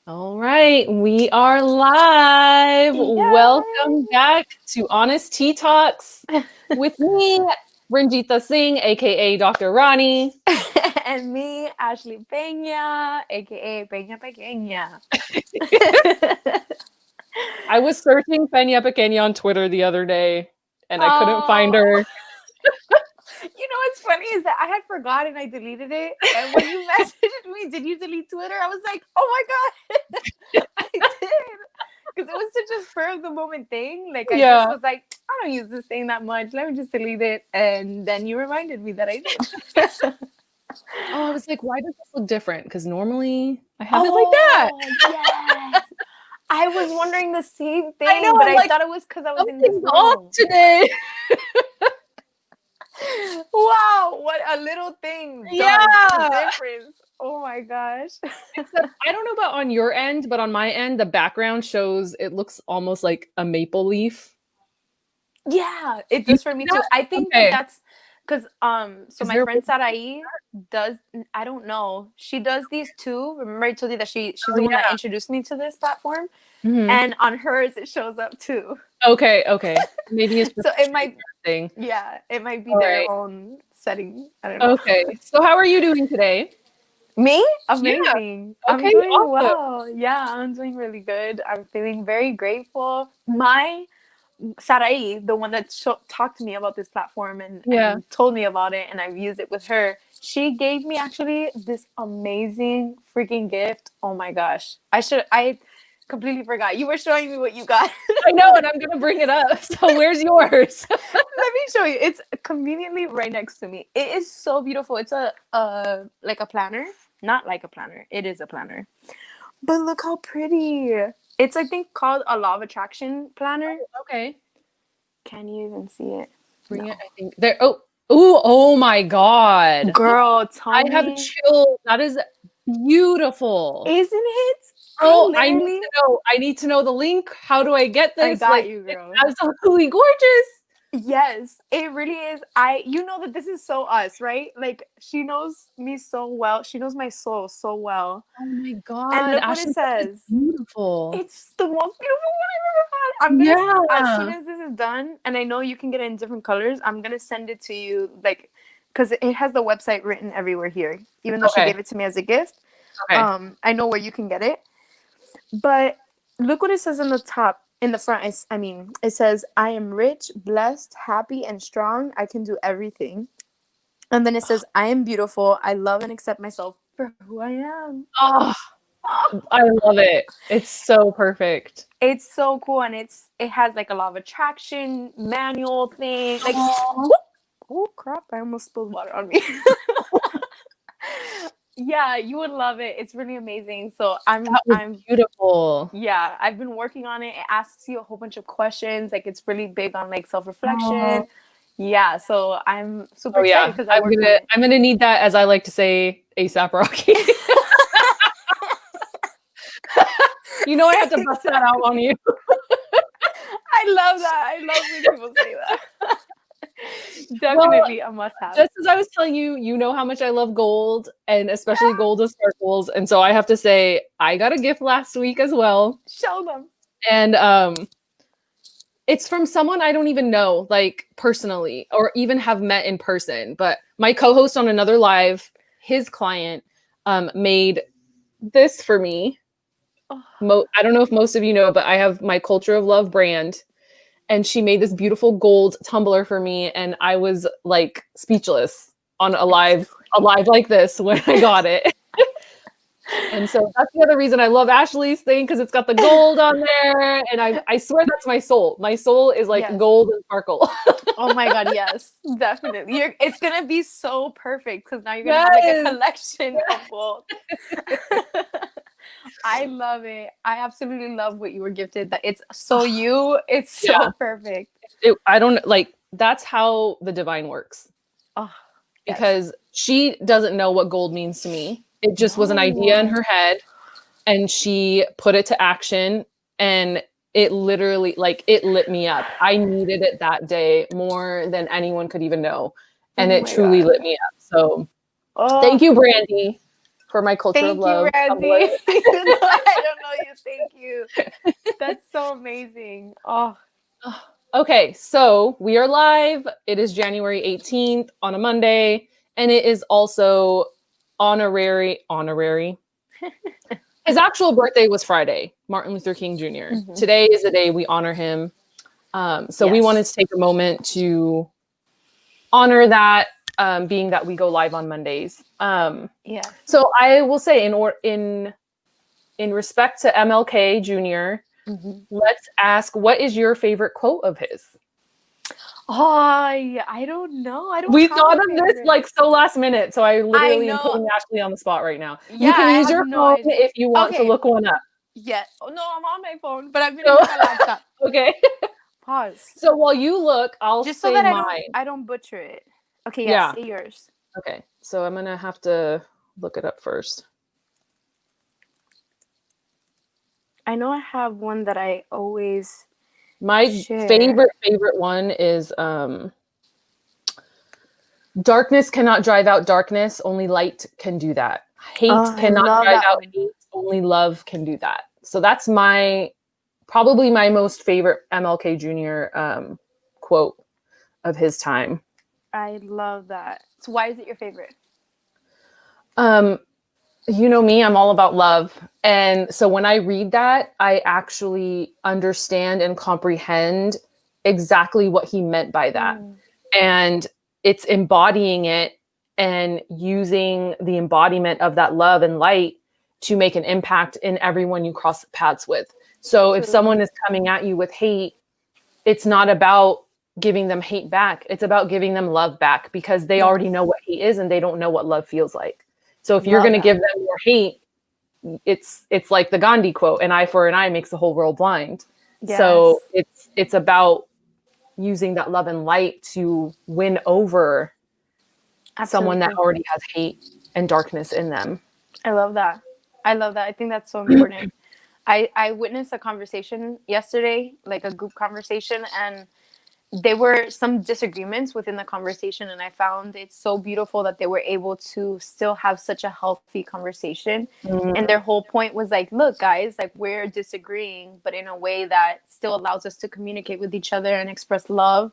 All right, we are live. Welcome Yay! back to Honestea Talks with me, Ranjita Singh, aka Dr. Ronnie. And me, Ashley Peña, aka Peña Pequeña. I was searching Peña Pequeña on Twitter the other day and I couldn't find Oh, her. you know what's funny is that I had forgotten I deleted it. And when you messaged me, did you delete Twitter? I was like, oh my God, I did. Because it was such a spur of the moment thing. Like, I just Yeah. was like, I don't use this thing that much. Let me just delete it. And then you reminded me that I did. Oh, I was like, why does this look different? Because normally I have it like that. Oh, yes. I was wondering the same I know. thing, but I'm I like, thought it was because I was in this something's off room. today. Wow, what a little thing does a Yeah. difference. Oh my gosh. Except I don't know about on your end, but on my end, the background shows it looks almost like a maple leaf. Yeah, it You does for see me too. that? I think that Okay. that's because so Is my there a way friend to fix Sarai does, I don't know. She does these too. Remember I told you that she's Oh, the one that yeah. introduced me to this platform, Mhm. and on hers it shows up too. Okay, okay. Maybe it's just So a it streamer might, thing. yeah, it might be All their right. own setting. I don't know. Okay. So how are you doing today? Me? Yeah. Amazing. I'm Okay, doing awesome. well. Yeah, I'm doing really good. I'm feeling very grateful. My Sarai, the one that talked to me about this platform Yeah. and told me about it, and I've used it with her, she gave me actually this amazing freaking gift. Oh my gosh. I completely forgot. You were showing me what you got. I know, and I'm gonna bring it up. So where's yours? Let me show you. It's conveniently right next to me. It is so beautiful. It's a like a planner. Not like a planner. It is a planner. But look how pretty. It's I think called a law of attraction planner. Okay. Can you even see it? Bring it, No. I think. There. Oh, ooh, oh my God. Girl, tell I have me. chills. That is beautiful. Isn't it? I Oh, I need literally to know. I need to know the link. How do I get I this? got Like, you, it's girl. absolutely gorgeous. Yes, it really is. You know that this is so us, right? Like, she knows me so well. She knows my soul so well. Oh my And God, look what it Ashley, that is says. beautiful. It's the most beautiful one I've ever had. I'm gonna, as soon Yeah. as this is done, and I know you can get it in different colors, I'm gonna send it to you, like, because it has the website written everywhere here. Even though she Okay. gave it to me as a gift, Okay. I know where you can get it. But look what it says in the top. In the front, it says, "I am rich, blessed, happy, and strong. I can do everything." And then it says, "I am beautiful. I love and accept myself for who I am." Oh, I love it. It's so perfect. It's so cool, and it has like a law of attraction manual thing. Like, Oh, oh crap! I almost spilled water on me. Yeah, you would love it. It's really amazing. So that was beautiful. yeah, I've been working on it. It asks you a whole bunch of questions. Like, it's really big on like self Oh, reflection. Yeah, so I'm super oh excited yeah. because I worked on it. I'm gonna need that, as I like to say, ASAP Rocky. You know I have to bust that out on you. I love that. I love when people say that. Well, Definitely a must have. just as I was telling you, you know how much I love gold, and especially gold with sparkles. And so I have to say, I got a gift last week as well. Show them. And it's from someone I don't even know, like personally, or even have met in person. But my co-host on another live, his client, made this for me. Oh, I don't know if most of you know, but I have my Culture of Love brand, and she made this beautiful gold tumbler for me, and I was like speechless on a live like this when I got it. And so that's the other reason I love Ashley's thing, because it's got the gold on there, and I swear that's my soul. My soul is like yes. gold and sparkle. Oh my god, yes, definitely. It's gonna be so perfect because now you're gonna have like a Yes. collection of both. I love it. I absolutely love what you were gifted. That it's so you. It's Yeah. so perfect. I don't like, that's how the divine works, Oh yes. because she doesn't know what gold means to me. It just was an idea in No. her head, and she put it to action, and it literally, like, it lit me up. I needed it that day more than anyone could even know, Oh and it my truly lit god. me up. So Oh, thank you, Brandy, for my Culture of thank you, Love Randy. Tumblr. Even though I don't Thank you. That's so amazing. Oh, Okay, so we are live. It is January 18th on a Monday, and it is also honorary. His actual birthday was Friday, Martin Luther King Jr. Today is the day we honor him. So we wanted to take a moment to honor that, being that we go live on Mondays. yes. So I will say, in respect to MLK Jr., let's ask, what is your favorite quote of his? Oh, I don't know. I don't. We have thought a of this favorite. like so last minute, so I literally am know. putting Ashley on the spot right now. Yeah, You can I use have your no phone idea. if you want to look one up. Yeah. Oh, no, I'm on my phone, but I'm gonna use my laptop. Okay. Pause. So while you look, I'll Just say so that mine. I don't butcher it. Okay. Yeah. Say yours. Okay. So I'm gonna have to look it up first. I know I have one that I always. My share. favorite one is darkness cannot drive out darkness, only light can do that. Hate cannot drive out hate, only love can do that. So that's probably my most favorite MLK Jr. Quote of his time. I love that. So why is it your favorite? You know me, I'm all about love. And so when I read that, I actually understand and comprehend exactly what he meant by that. And it's embodying it and using the embodiment of that love and light to make an impact in everyone you cross paths with. So if someone is coming at you with hate, it's not about giving them hate back. It's about giving them love back, because they already know what hate is and they don't know what love feels like. So if you're going to give them more hate, it's like the Gandhi quote, an eye for an eye makes the whole world blind. Yes. So it's about using that love and light to win over someone that already has hate and darkness in them. I love that. I think that's so important. I witnessed a conversation yesterday, like a group conversation, and there were some disagreements within the conversation, and I found it so beautiful that they were able to still have such a healthy conversation. And their whole point was like, look guys, like we're disagreeing, but in a way that still allows us to communicate with each other and express love.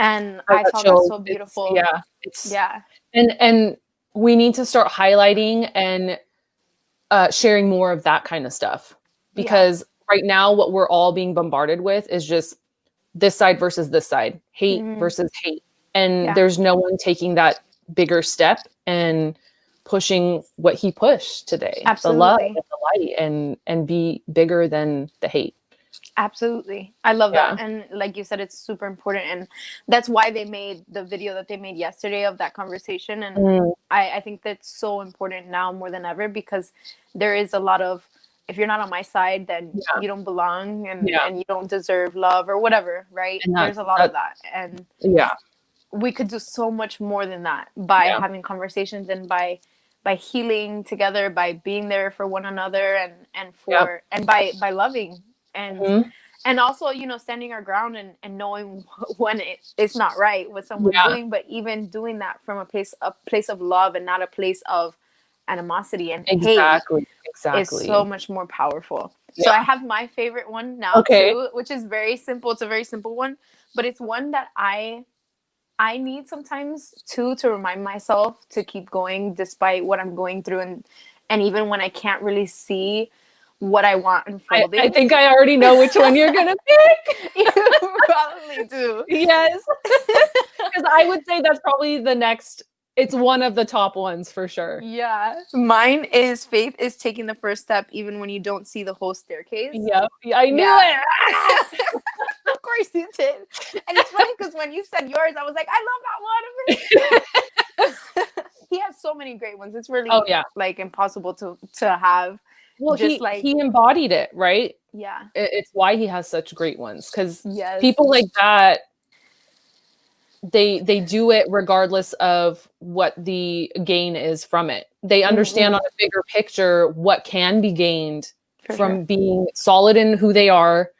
And I found that so beautiful. And we need to start highlighting and sharing more of that kind of stuff, because right now what we're all being bombarded with is just this side versus this side, hate versus hate. And there's no one taking that bigger step and pushing what he pushed today. Absolutely. The love and the light, and be bigger than the hate. Absolutely. I love that. And like you said, it's super important. And that's why they made the video that they made yesterday of that conversation. And I think that's so important now more than ever, because there is a lot of, if you're not on my side, then you don't belong, and you don't deserve love or whatever, right? There's a lot of that. And we could do so much more than that by having conversations, and by healing together, by being there for one another, and by loving, and also, you know, standing our ground, and knowing when it's not right what someone's doing, but even doing that from a place of love, and not a place of animosity and hate is so much more powerful. So I have my favorite one now too, which is very simple. It's a very simple one, but it's one that I need sometimes too, to remind myself to keep going despite what I'm going through, and even when I can't really see what I want unfolding. I think I already know which one you're gonna pick. You probably do. Yes. Because I would say that's probably it's one of the top ones for sure. Yeah. Mine is faith is taking the first step even when you don't see the whole staircase. Yep. I knew it. Of course you did. And it's funny because when you said yours, I was like, I love that one. He has so many great ones. It's really like impossible to have. Well, he embodied it, right? Yeah. It's why he has such great ones, because people like that, they do it regardless of what the gain is from it. They understand on a bigger picture what can be gained from being solid in who they are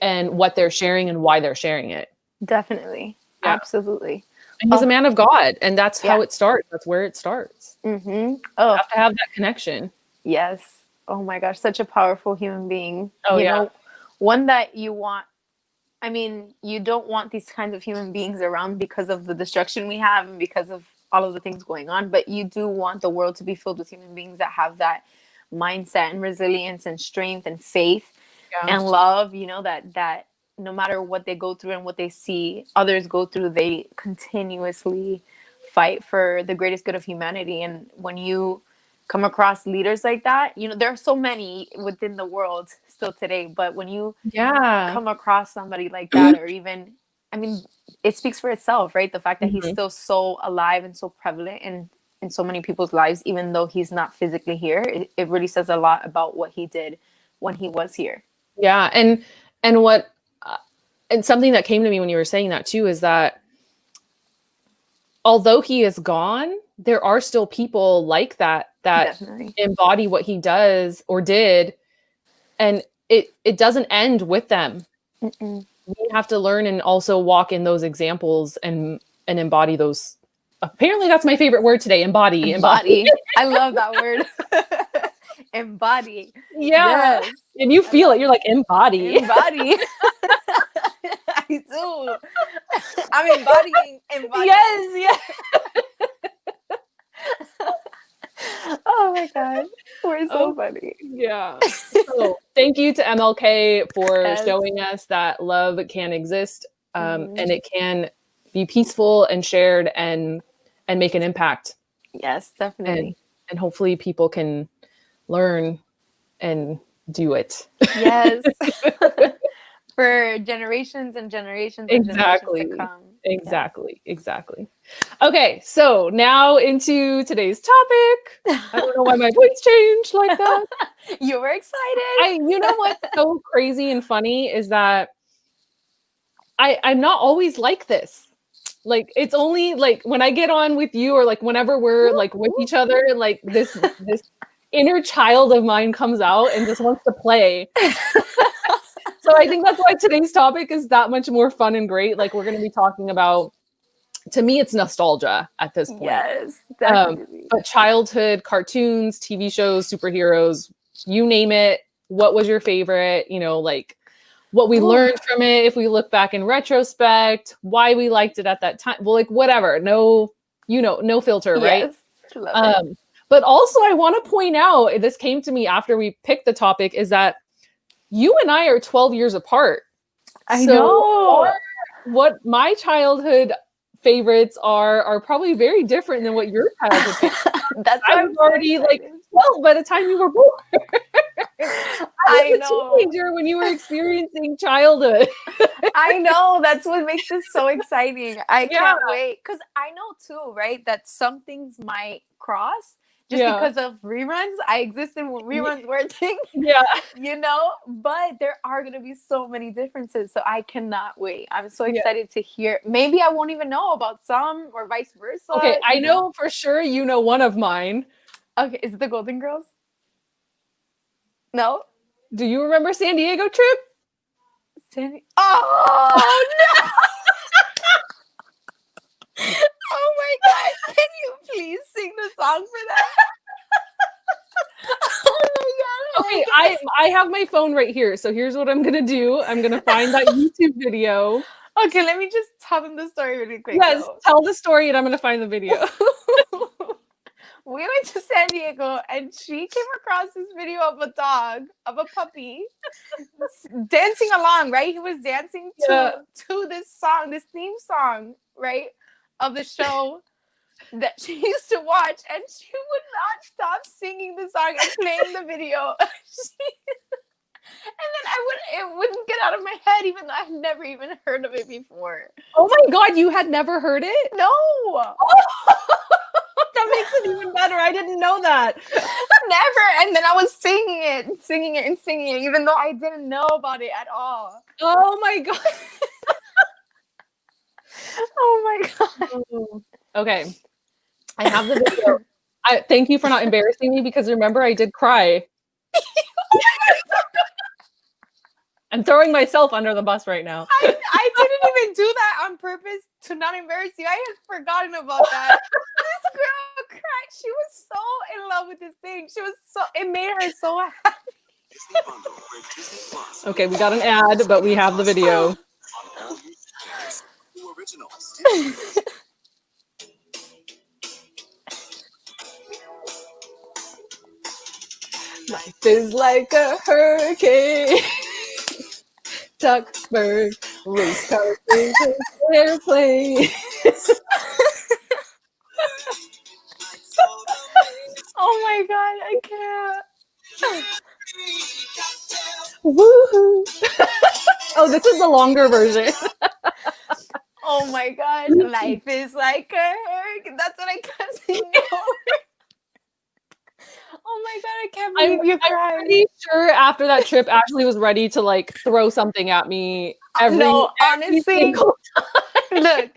and what they're sharing and why they're sharing it. Definitely. Yeah. Absolutely. And he's a man of God, and that's how it starts. That's where it starts. You have to have that connection. Yes. Oh my gosh, such a powerful human being. Oh You yeah. know, one that you want. I mean, you don't want these kinds of human beings around because of the destruction we have and because of all of the things going on, but you do want the world to be filled with human beings that have that mindset and resilience and strength and faith Yeah. and love, you know, that no matter what they go through and what they see others go through, they continuously fight for the greatest good of humanity. And when you come across leaders like that, you know, there are so many within the world still today, but when you Yeah. come across somebody like that, or even, I mean, it speaks for itself, right? The fact that he's Mhm. still so alive and so prevalent in so many people's lives, even though he's not physically here, it really says a lot about what he did when he was here. Yeah. And what, and something that came to me when you were saying that too, is that although he is gone, there are still people like that Definitely. embody what he does or did, and it doesn't end with them. Mm-mm. We have to learn and also walk in those examples and embody those. Apparently, that's my favorite word today. Embody. Embody. I love that word. Embody. Yeah, Yes. and you I feel love it. You're like embody. embody. I do. I'm embodying embody. Yes, yes. Oh my god. We're so Oh, funny. yeah. So thank you to MLK for Yes. showing us that love can exist, Mhm. and it can be peaceful and shared and make an impact. Yes, And definitely. and hopefully people can learn and do it. Yes. For generations and generations and generations to Exactly. come. Yes. Exactly. Exactly. Okay, so now into today's topic. I don't know why my voice changed like that. You were excited. You know what's so crazy and funny is that I'm not always like this. Like it's only like when I get on with you or like whenever we're like with each other, like this inner child of mine comes out and just wants to play. So I think that's why today's topic is that much more fun and great. Like we're going to be talking about, to me, it's nostalgia at this point. Yes, Um, definitely. but childhood cartoons, TV shows, superheroes, you name it. What was your favorite? You know, like what we Ooh, learned from it, if we look back in retrospect, why we liked it at that time. Well, like whatever. No, no filter, right? yes, love it. Um, but also I want to point out, this came to me after we picked the topic, is that you and I are 12 years apart. I So know. what my childhood favorites are probably very different than what your childhood favorites. That's I why was I'm so already like excited. 12 by the time you were born. I I was a know. teenager when you were experiencing childhood. I know. That's what makes this so exciting. I Yeah, can't wait. Because I know too, right, that some things might cross just yeah, because of reruns. I existed when reruns were a thing, yeah, you know? But there are going to be so many differences. So I cannot wait. I'm so yeah. excited to hear. Maybe I won't even know about some or vice versa, Okay, I you know? know for sure you know one of mine. Okay, is it the Golden Girls? No? Do you remember San Diego trip? Sandy? Oh, no! Oh my god! Can you please sing the song for that? Oh my god! Okay, Oh my I have my phone right here. So here's what I'm gonna do. I'm gonna find that YouTube video. god! Okay, let me just tell them the story really quick Yes, though. tell the story and I'm gonna find the video. We went to San Diego and she came across this video of a dog, of a puppy, dancing along. Right, he was dancing Yeah. to this song, this theme song, right, of the show that she used to watch, and she would not stop singing the song and playing the video. And then it wouldn't get out of my head, even though I've never even heard of it before. Oh my god, you had never heard it? No, That makes it even better. I didn't know that. never. And then I was singing it, and singing it, and singing it, even though I didn't know about it at all. Oh my god. Oh my god. Okay. I have the video. Thank you for not embarrassing me, because remember I did cry. I'm throwing myself under the bus right now. I didn't even do that on purpose to not embarrass you. I had forgotten about that. This girl cried. she was so in love with this thing. It made her so happy. Okay, we got an ad, but we have the video. Life is like a hurricane. Ducksburg, race car, airplane. Oh my god, I can't. Woohoo! Oh, this is the longer version. Oh my gosh, life is like a hurricane. That's what I kept singing over. Oh my god, I can't believe you cried. I'm pretty sure after that trip, Ashley was ready to like throw something at me every honestly, single time. Look,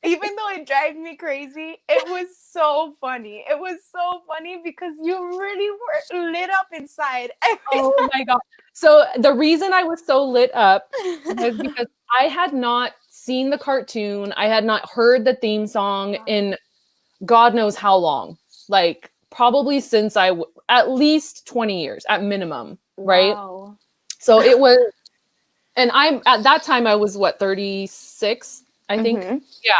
even though it drives me crazy, it was so funny. It was so funny because you really were lit up inside. Oh my god. So the reason I was so lit up was because I had not seen the cartoon. I had not heard the theme song in God knows how long. Like probably since at least 20 years at minimum, right? Wow. So it was, and I'm at that time I was what, 36, I think. Mm-hmm.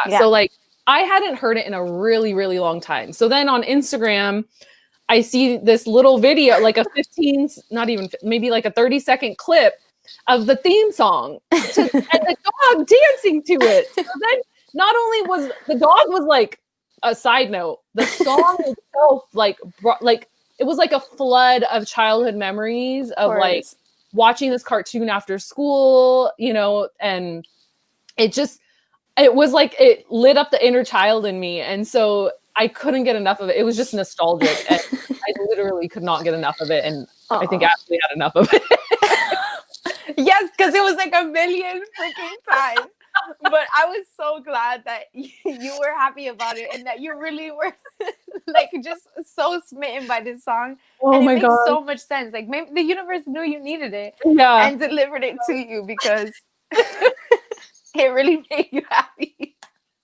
Yeah. So like I hadn't heard it in a really, really long time. So then on Instagram, I see this little video, like a 15, not even, maybe like a 30-second clip of the theme song and the dog dancing to it. So then not only was the dog was like a side note, the song itself like brought, like it was like a flood of childhood memories of like watching this cartoon after school, you know, and it was like it lit up the inner child in me. And so I couldn't get enough of it. It was just nostalgic. And I literally could not get enough of it. And I think Ashley had enough of it. Yes, because it was like a million freaking times. But I was so glad that you were happy about it and that you really were like just so smitten by this song. Oh and my it God. makes so much sense. Like maybe the universe knew you needed it and delivered it to you because it really made you happy.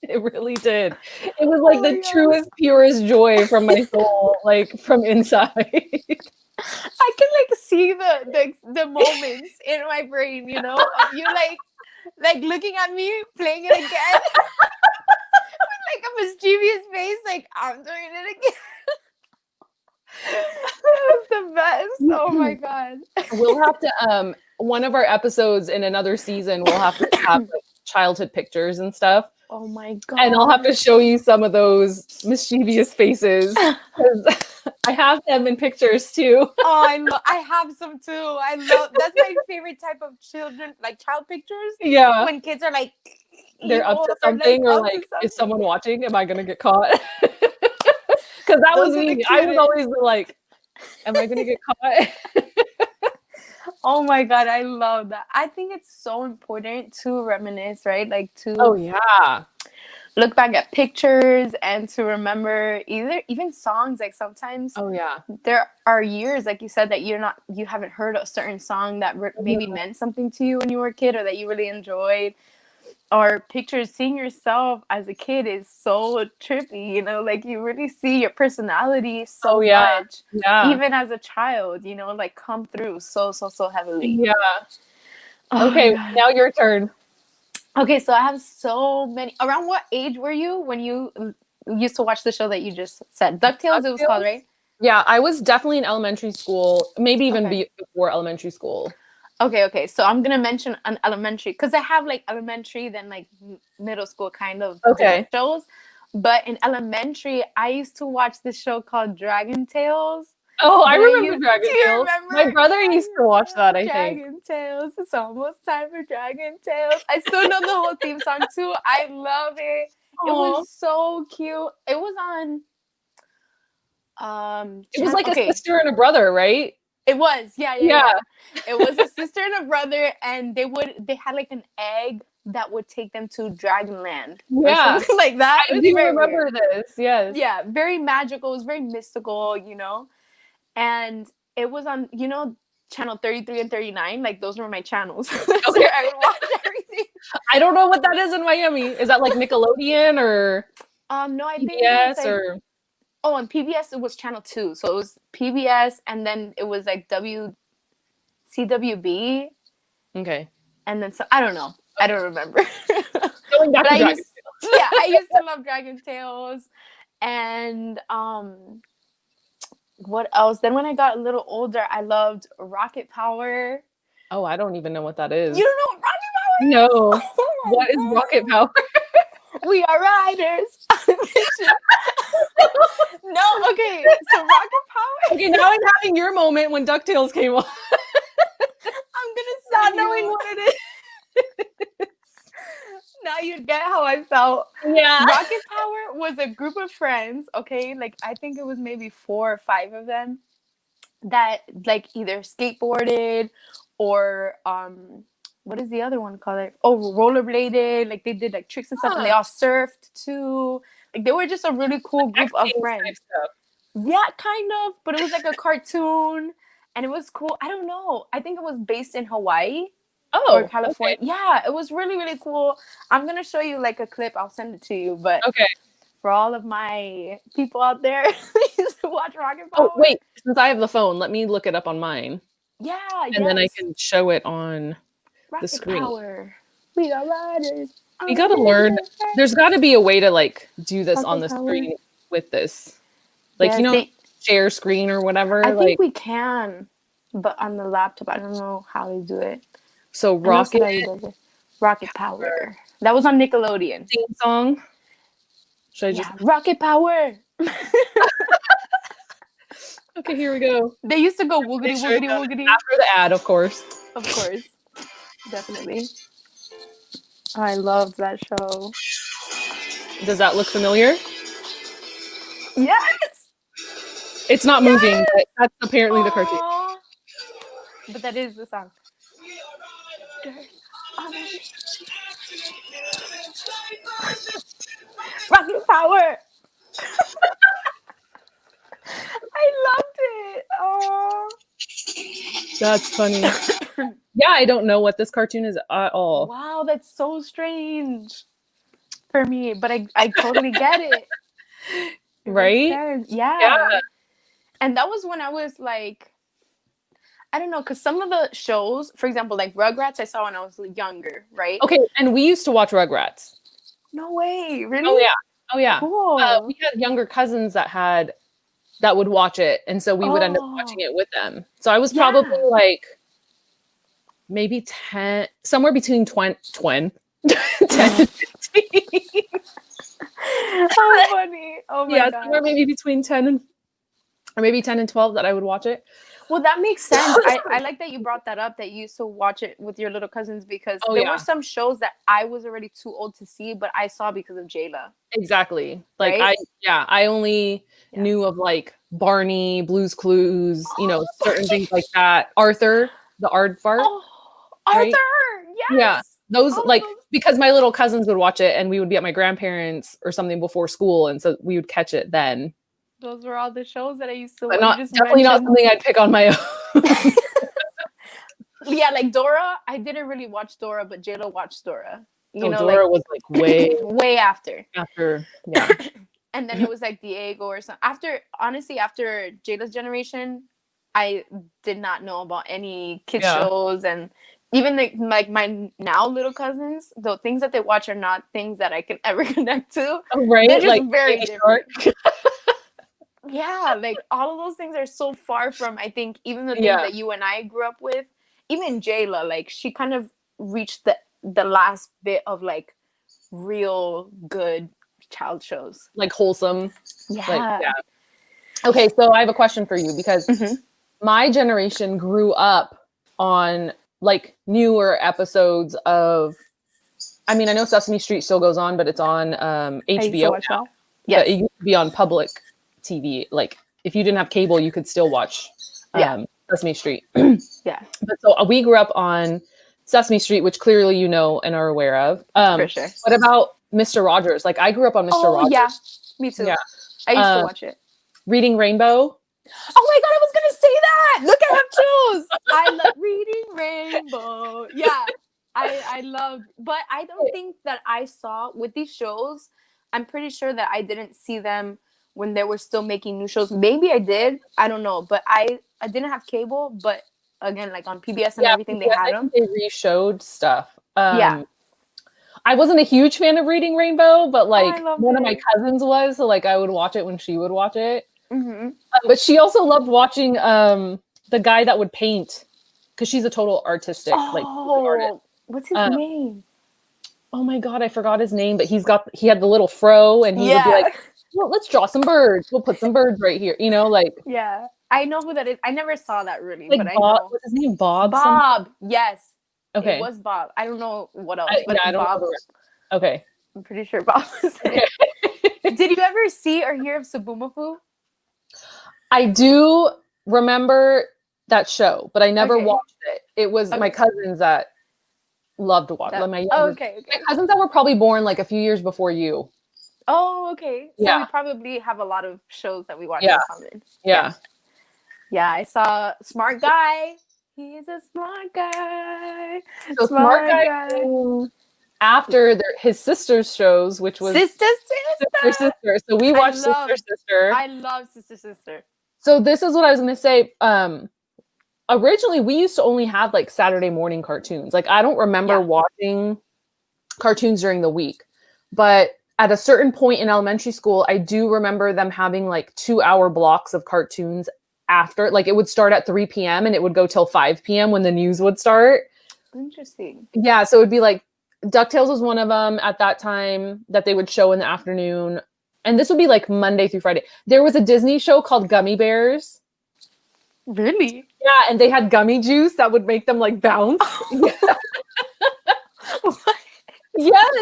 It really did. It was like the truest, purest joy from my soul, like from inside. I can like see the moments in my brain, you know, of you like looking at me, playing it again with like a mischievous face, like I'm doing it again. It was the best. Oh my god. We'll have to one of our episodes in another season, we'll have to have like childhood pictures and stuff. Oh my god. And I'll have to show you some of those mischievous faces because I have them in pictures too. Oh, I have some too. I love that's my favorite type of child pictures. Yeah. When kids are like they're up to something or like is someone watching? Am I gonna get caught? Because that was me. I was always like, am I gonna get caught? Oh my god, I love that. I think it's so important to reminisce, right? Like to look back at pictures and to remember even songs. Like sometimes there are years, like you said, that you haven't heard a certain song that maybe meant something to you when you were a kid or that you really enjoyed. Or pictures, seeing yourself as a kid is so trippy, you know, like you really see your personality so much, even as a child, you know, like come through so heavily. Yeah. Okay, now your turn. Okay, so I have so many. Around what age were you when you used to watch the show that you just said? DuckTales, it was called, right? Yeah, I was definitely in elementary school, maybe even before elementary school. Okay. So I'm going to mention an elementary because I have like elementary, then like middle school kind of shows. But in elementary, I used to watch this show called Dragon Tales. Oh, I remember Dragon Tales. My brother used to watch that, I think. Dragon Tales. It's almost time for Dragon Tales. I still know the whole theme song too. I love it. Aww. It was so cute. It was on it was like a sister and a brother, right? It was, yeah. It was a sister and a brother, and they had like an egg that would take them to Dragonland. Or something like that. I do remember this, yes. Yeah, very magical. It was very mystical, you know. And it was on, you know, channel 33 and 39. Like those were my channels. That's where I would watch everything. I don't know what that is in Miami. Is that like Nickelodeon or no, I think PBS or Oh, and PBS, it was channel 2. So it was PBS, and then it was like CWB, Okay. and then so I don't know. I don't remember. Going back But to I Dragon used Tales. yeah, I used to love Dragon Tales. And what else? Then when I got a little older, I loved Rocket Power. Oh, I don't even know what that You is. don't know what Rocket Power is? No. Oh my What is Rocket Power? god. We are riders on a mission. No, okay. So Rocket Power. Okay, now I'm having your moment when DuckTales came on. I'm gonna Not send knowing you. what it is. Now you get how I felt. Yeah. Rocket Power was a group of friends, okay? Like I think it was maybe 4 or 5 of them that like either skateboarded or what is the other one called? Like, oh, rollerbladed. Like they did like tricks and stuff, and they all surfed too. Like they were just a really cool group of X-Games type friends. stuff. Yeah, kind of, but it was like a cartoon, and it was cool. I don't know. I think it was based in Hawaii or Oh, California. okay. Yeah, it was really really cool. I'm gonna show you like a clip. I'll send it to you. But Okay. for all of my people out there who used to watch Rocket Oh, Power, wait. Since I have the phone, let me look it up on mine. yeah, And then I yes, can show it on the Rocket screen. Power. We are riders. We gotta learn. There's got to be a way to like do this on the Rocket Power. screen with this. Like, Yes, you know, share screen or whatever. I like, think we can, but on the laptop, I don't know how they do it. so I know Rocket somebody does it. Rocket Power. That was on Nickelodeon. theme song. Should I just? Yeah, Rocket Power. Okay, here we go. They used to go woogity Make sure woogity that woogity. after the ad, of course. Of course, definitely. I loved that show. Does that look familiar? Yes. It's not moving, but that's apparently the cartoon. Aww. But that is the song. Rocket Power. I loved it. Oh. That's funny. Yeah, I don't know what this cartoon is at all. Wow, that's so strange for me, but I totally get it. Right? Yeah. And that was when I was like, I don't know, because some of the shows, for example, like Rugrats, I saw when I was younger, right? Okay, and we used to watch Rugrats. No way, really? Oh yeah, oh yeah. Cool. We had younger cousins that would watch it, and so we would end up watching it with them. So I was probably like maybe 10, somewhere between 10 and 15. How funny. Oh my god. Somewhere maybe between 10 and, or maybe 10 and 12 that I would watch it. Well, that makes sense. I like that you brought that up, that you used to watch it with your little cousins, because there were some shows that I was already too old to see, but I saw because of Jayla. Exactly. Like right? I only knew of like Barney, Blue's Clues, you know, certain things like that. Arthur, the aardvark. Oh, Arthur, right? yes. Yeah. Those because my little cousins would watch it and we would be at my grandparents or something before school, and so we would catch it then. Those were all the shows that I used to watch. watch. Definitely not something I'd pick on my own. Yeah, like Dora. I didn't really watch Dora, but Jayla watched Dora. You know, Dora was like way after. Yeah. And then it was like Diego or something. Honestly, after Jayla's generation, I did not know about any kids shows, and even like my now little cousins, the things that they watch are not things that I can ever connect to. Oh, right? They're just like very different. Yeah, like all of those things are so far from, I think, even the things that you and I grew up with. Even Jayla, like she kind of reached the last bit of like real good child shows, like wholesome. Yeah. Okay, so I have a question for you, because my generation grew up on like newer episodes of, I mean, I know Sesame Street still goes on, but it's on HBO now. Yeah, it used to be on public TV. Like if you didn't have cable, you could still watch Sesame Street. Yeah. But so we grew up on Sesame Street, which clearly you know and are aware of. For sure. What about Mr. Rogers? Like I grew up on Mr. Rogers. Yeah, me too. Yeah. I used to watch it. Reading Rainbow. Oh my god, I was gonna say that. Look, I have chills. I love Reading Rainbow. Yeah, I love, but I don't think that I saw with these shows. I'm pretty sure that I didn't see them when they were still making new shows. Maybe I did. I don't know. But I didn't have cable. But again, like on PBS and Yeah, everything, they because had I them. think they re-showed stuff. Yeah. I wasn't a huge fan of Reading Rainbow, but Oh, I like loved one of my it. cousins was, so like I would watch it when she would watch it. Mm-hmm. But she also loved watching the guy that would paint, because she's a total artistic like artist. Oh, what's his Um, name? oh my god, I forgot his name, but he had the little fro, and he would be like, Yeah. well, let's draw some birds. We'll put some birds right here. You know, Yeah. I know who that is. I never saw that really, like but I Bob. know. What's his name? Bob. Something. Bob. Yes. It Okay. was Bob. I don't know what else, but I don't know Bob. the rest. Okay. I'm pretty sure Bob was Okay. it. Did you ever see or hear of Subumafu? I do remember that show, but I never Okay. watched it. It was my cousins that loved to watch. Like my okay. my cousins that were probably born like a few years before you. Oh, okay. So Yeah. we probably have a lot of shows that we watch Yeah. in common. Yeah. Yeah, I saw Smart Guy. He's a smart guy. So Smart Guy came after his sister's shows, which was Sister. Sister. So we watched Sister. I love Sister. So this is what I was going to say. Originally, we used to only have like Saturday morning cartoons. Like I don't remember watching cartoons during the week, but at a certain point in elementary school, I do remember them having like 2-hour blocks of cartoons after. Like it would start at 3 p.m. and it would go till 5 p.m. when the news would start. Interesting. Yeah, so it would be like DuckTales was one of them at that time that they would show in the afternoon. And this would be like Monday through Friday. There was a Disney show called Gummy Bears. Really? Yeah, and they had gummy juice that would make them like bounce. Yes.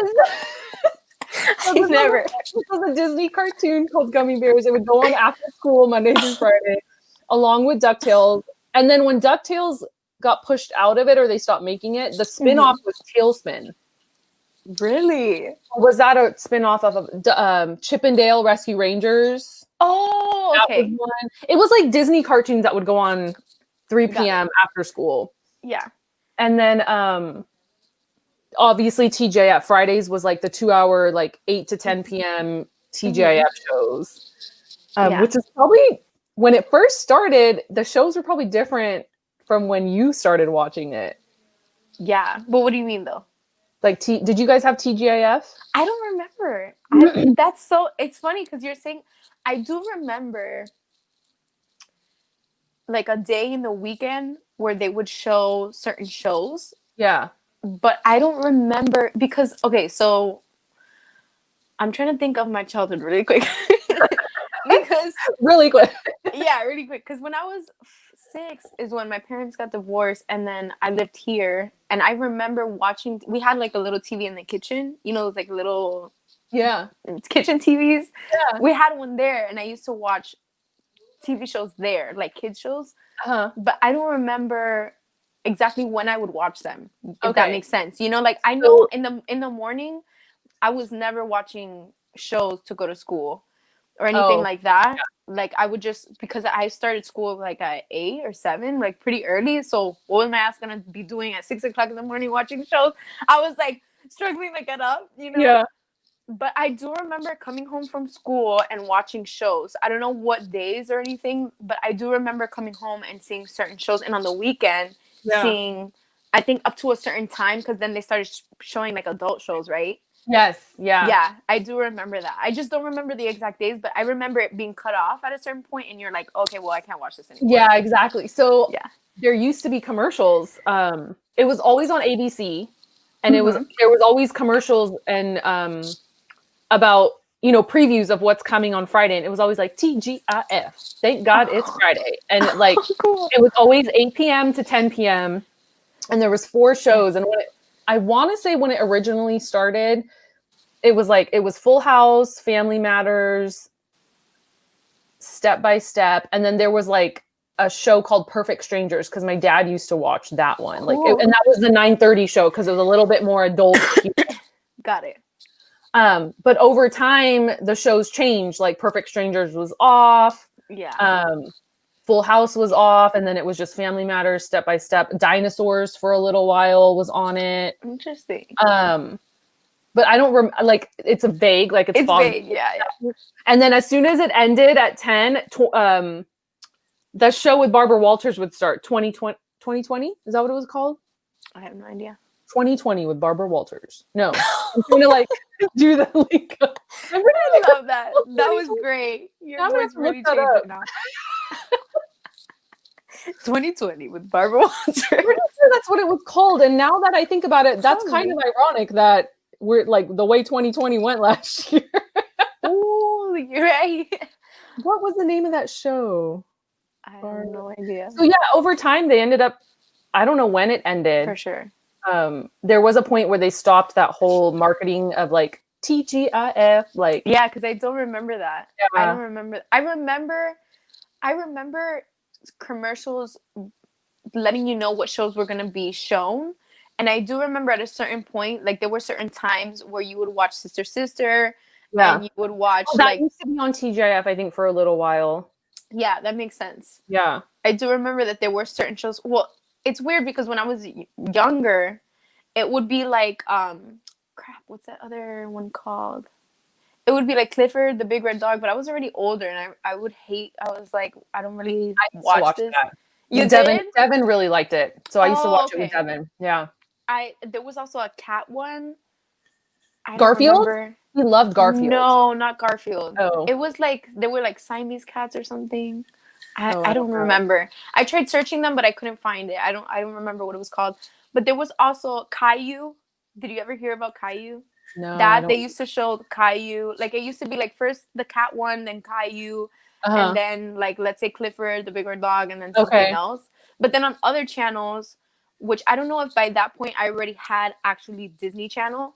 I've never. This was a Disney cartoon called Gummy Bears. It would go on after school Monday through Friday, along with DuckTales. And then when DuckTales got pushed out of it or they stopped making it, the spin-off was Tailspin. Really? Was that a spin-off of Chip and Dale Rescue Rangers? Oh, okay. That was one. It was like Disney cartoons that would go on 3 p.m. after school. Yeah. And then obviously TJF Fridays was like the 2-hour, like 8 to 10 p.m. TGIF shows. Which is probably when it first started, the shows were probably different from when you started watching it. Yeah. But what do you mean though? Like, did you guys have TGIF? I don't remember. It's funny because you're saying, I do remember like a day in the weekend where they would show certain shows. Yeah. But I don't remember because, okay, so I'm trying to think of my childhood really quick. Because really quick. Yeah, really quick. Because when I was 6 is when my parents got divorced, and then I lived here. And I remember watching. We had like a little TV in the kitchen. You know, those like little kitchen TVs. Yeah, we had one there, and I used to watch TV shows there, like kids shows. But I don't remember exactly when I would watch them. If that makes sense, you know, like I know in the morning, I was never watching shows to go to school or anything like that. Like I would just, because I started school like at 8 or 7, like pretty early. So what was my ass gonna be doing at 6 o'clock in the morning watching shows? I was like struggling to get up, you know? Yeah. But I do remember coming home from school and watching shows. I don't know what days or anything, but I do remember coming home and seeing certain shows. And on the weekend, seeing, I think up to a certain time, because then they started showing like adult shows, right? Yes. Yeah. Yeah, I do remember that. I just don't remember the exact days, but I remember it being cut off at a certain point, and you're like, okay, well, I can't watch this anymore. Yeah, exactly. So there used to be commercials. It was always on ABC, and there was always commercials and about, you know, previews of what's coming on Friday, and it was always like TGIF. Thank God it's Friday, and like it was always 8 p.m. to 10 p.m. and there was 4 shows, and I want to say when it originally started, it was Full House, Family Matters, Step by Step, and then there was like a show called Perfect Strangers, because my dad used to watch that one. Like, and that was the 9:30 show because it was a little bit more adult. Got it. But over time, the shows changed. Like Perfect Strangers was off. Yeah. Full House was off, and then it was just Family Matters, Step by Step. Dinosaurs for a little while was on it. Interesting. but I don't like it's a vague, like it's foggy. vague. Yeah. And then as soon as it ended at 10, the show with Barbara Walters would start. 2020. Is that what it was called? I have no idea. 2020 with Barbara Walters. No, I'm trying to like do the link. I love that. That was great. Your voice really changed it now. 2020 with Barbara Walters. I'm pretty sure that's what it was called. And now that I think about it, that's kind of ironic that we're like the way 2020 went last year. Oh, you're right. What was the name of that show? I have no idea. So yeah, over time they ended up, I don't know when it ended. For sure. There was a point where they stopped that whole marketing of like TGIF, like yeah, because I don't remember that. Yeah. I don't remember. I remember commercials letting you know what shows were going to be shown, and I do remember at a certain point, like there were certain times where you would watch Sister Sister, and you would watch that used to be on TGIF, I think, for a little while. Yeah, that makes sense. Yeah, I do remember that there were certain shows. Well, it's weird because when I was younger, it would be like crap, what's that other one called? It would be like Clifford the Big Red Dog, but I was already older, and I was like, I don't really watch this. That. You Devin, did? Devin really liked it, so I used to watch it with Devin. Yeah. There was also a cat one. Garfield? He loved Garfield. No, not Garfield. Oh. It was like they were like Siamese cats or something. I don't remember. I tried searching them, but I couldn't find it. I don't remember what it was called. But there was also Caillou. Did you ever hear about Caillou? No. That they used to show Caillou. Like it used to be like first the cat one, then Caillou, and then like let's say Clifford the Big Red Dog, and then something else. But then on other channels, which I don't know if by that point I already had actually Disney Channel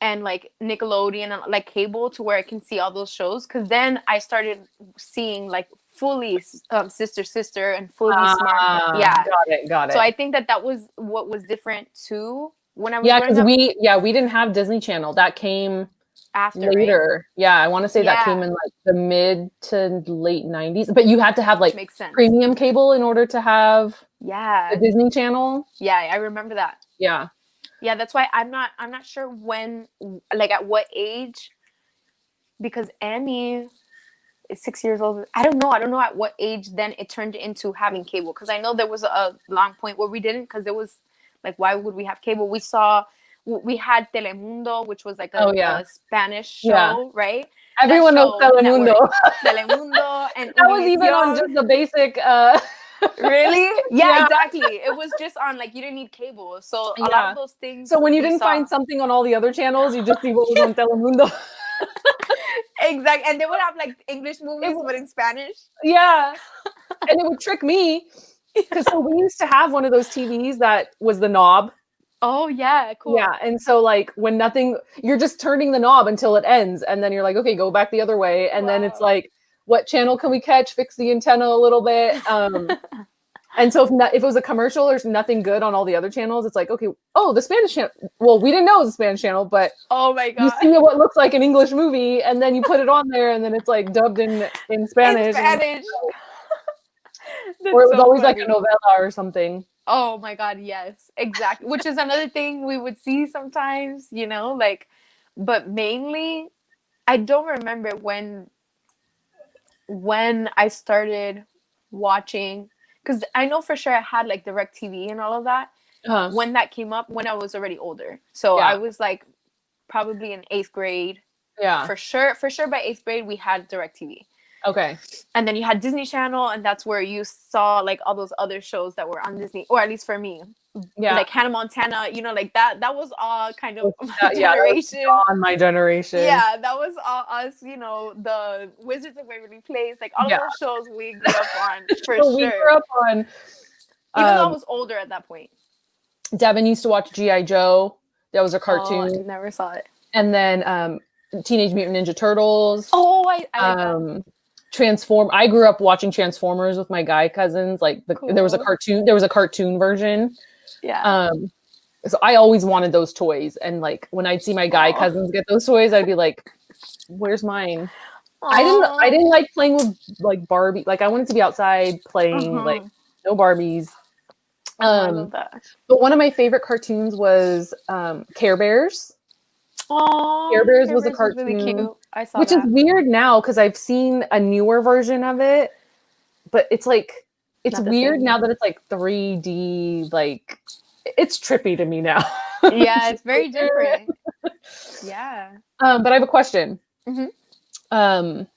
and like Nickelodeon and like cable to where I can see all those shows. Because then I started seeing like fully Sister Sister and fully Smart. Yeah, got it. So I think that was what was different too when I was because we didn't have Disney Channel. That came after later. Right? Yeah, I want to say that came in like the mid to late 90s. But you had to have like premium cable in order to have the Disney Channel. Yeah, I remember that. Yeah. Yeah, that's why I'm not sure when, like at what age, because Annie is 6 years old. I don't know at what age then it turned into having cable, because I know there was a long point where we didn't, because there was like, why would we have cable? We had Telemundo, which was like a Spanish show, right? Everyone knows Telemundo. Telemundo, and that was even on just the basic. Really? Yeah, exactly. It was just on like you didn't need cable, so a lot of those things. So when you didn't find something on all the other channels, you just see what was on Telemundo. Exactly, and they would have like English movies but in Spanish. Yeah, and it would trick me because so we used to have one of those TVs that was the knob. Oh yeah, cool. Yeah, and so like when you're just turning the knob until it ends, and then you're like, okay, go back the other way, and then it's like, what channel can we catch? Fix the antenna a little bit. And so if it was a commercial, there's nothing good on all the other channels. It's like, okay, the Spanish channel. Well, we didn't know it was a Spanish channel, but oh my god, you see what looks like an English movie, and then you put it on there, and then it's like dubbed in Spanish. Or it was always like a novela or something. Oh my god, yes, exactly. Which is another thing we would see sometimes, like, but mainly, I don't remember when I started watching, because I know for sure I had like DirecTV and all of that when that came up, when I was already older. So I was like probably in 8th grade. Yeah, for sure by 8th grade we had DirecTV. Okay. And then you had Disney Channel, and that's where you saw like all those other shows that were on Disney, or at least for me. Yeah. Like Hannah Montana, like that was all kind of my generation. On my generation. Yeah, that was all us, the Wizards of Waverly Place, like all of those shows we grew up on, for sure. We grew up on. Even though I was older at that point. Devin used to watch G.I. Joe. That was a cartoon. I never saw it. And then Teenage Mutant Ninja Turtles. Oh, I like that. I grew up watching Transformers with my guy cousins. Like there was a cartoon version. Yeah. So I always wanted those toys, and like when I'd see my guy cousins get those toys, I'd be like, "Where's mine?" Aww. I didn't like playing with like Barbie. Like I wanted to be outside playing. Like no Barbies. I love that. But one of my favorite cartoons was Care Bears. Oh, Care Bears Care was a Bears was really cartoon, cute. I saw which is that. weird now because I've seen a newer version of it, but it's like it's Not the weird same. now that it's like 3D, like it's trippy to me now. Yeah, it's very different. Yeah. But I have a question. Hmm. Um,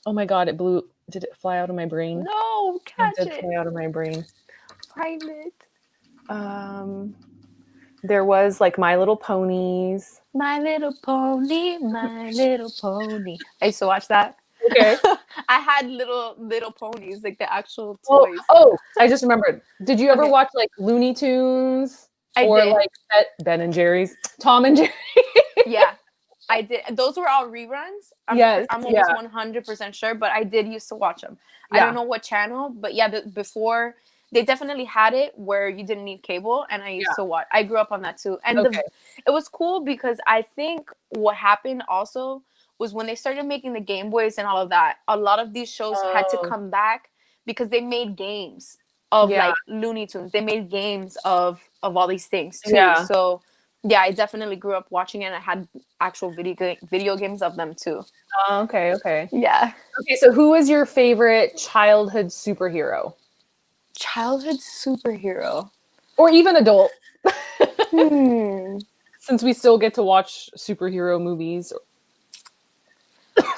oh my God, it blew. Did it fly out of my brain? No, It catch did it. fly out of my brain. Find it. Um, there was like My Little Ponies. My Little Pony, My Little Pony. I used to watch that. Okay. I had little ponies, like the actual Oh, toys. oh, I just remembered. Did you ever Okay, watch like Looney Tunes I or did. like Ben and Jerry's, Tom and Jerry? Yeah, I did. Those were all reruns. Yes. I'm almost Yeah. 100% sure, but I did used to watch them. I don't Yeah. know what channel, but yeah, before they definitely had it where you didn't need cable, and I used Yeah. to watch. I grew up on that too, and Okay. it was cool because I think what happened also was when they started making the Game Boys and all of that. A lot of these shows had to Oh, come back because they made games of yeah. like Looney Tunes. They made games of all these things too. Yeah. So yeah, I definitely grew up watching it. And I had actual video games of them too. Okay. Okay. Yeah. Okay. So, who is your favorite childhood superhero, Childhood superhero. or even adult? Hmm. Since we still get to watch superhero movies.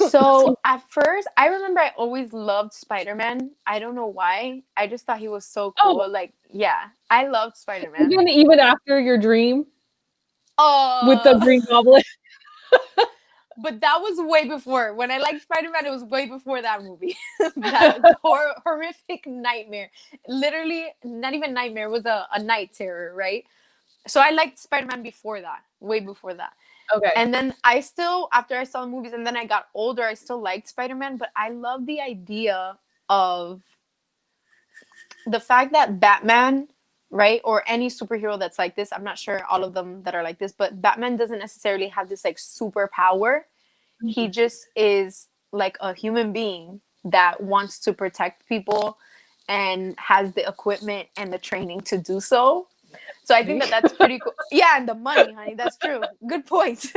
So at first, I remember I always loved Spider-Man. I don't know why. I just thought he was so Oh, cool. Like, yeah, I loved Spider-Man. even after your dream with the Oh, Green Goblin. but that was way before. When I liked Spider-Man, it was way before that movie. That horrific nightmare. Literally, not even nightmare. It was a night terror, right? So I liked Spider-Man before that, way before that. Okay. And then I still, after I saw the movies and then I got older, I still liked Spider-Man, but I love the idea of the fact that Batman, right, or any superhero that's like this, I'm not sure all of them that are like this, but Batman doesn't necessarily have this like superpower. He just is like a human being that wants to protect people and has the equipment and the training to do so. So I think that that's pretty cool. Yeah, and the money, honey. That's true. Good point.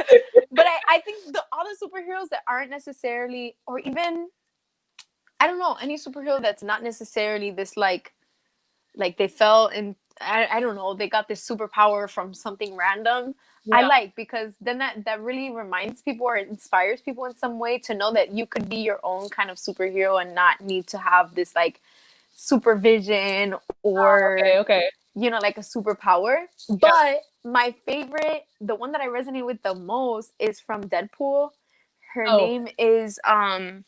But I think all the superheroes that aren't necessarily, or even, I don't know, any superhero that's not necessarily this like they fell and I don't know, they got this superpower from something random. I Yeah. like because then that really reminds people or inspires people in some way to know that you could be your own kind of superhero and not need to have this like supervision or Okay. Okay. like a superpower. Yeah. But my favorite, the one that I resonate with the most is from Deadpool. Her Oh. name is oh,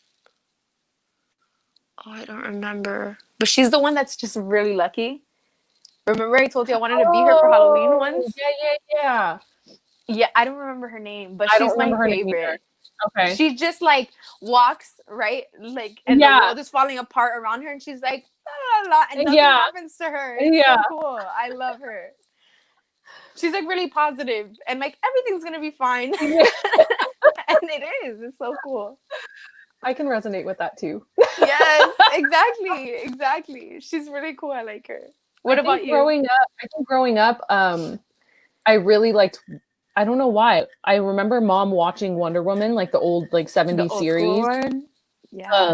I don't remember. But she's the one that's just really lucky. Remember I told you I wanted to be her for Halloween Oh. once? Yeah. Yeah. Yeah. Yeah, I don't remember her name, but I don't she's my remember her name either. favorite. Okay. She just like walks, right? Like and the Yeah. world is falling apart around her and she's like la, la, la, and nothing Yeah. happens to her. It's Yeah. so cool. I love her. She's like really positive and like everything's gonna be fine. Yeah. And it is. It's so cool. I can resonate with that too. Yes, exactly. Exactly. She's really cool. I like her. What about you? I think growing up, I really liked. I don't know why. I remember mom watching Wonder Woman, like the old like The 70s old school series. one? Yeah.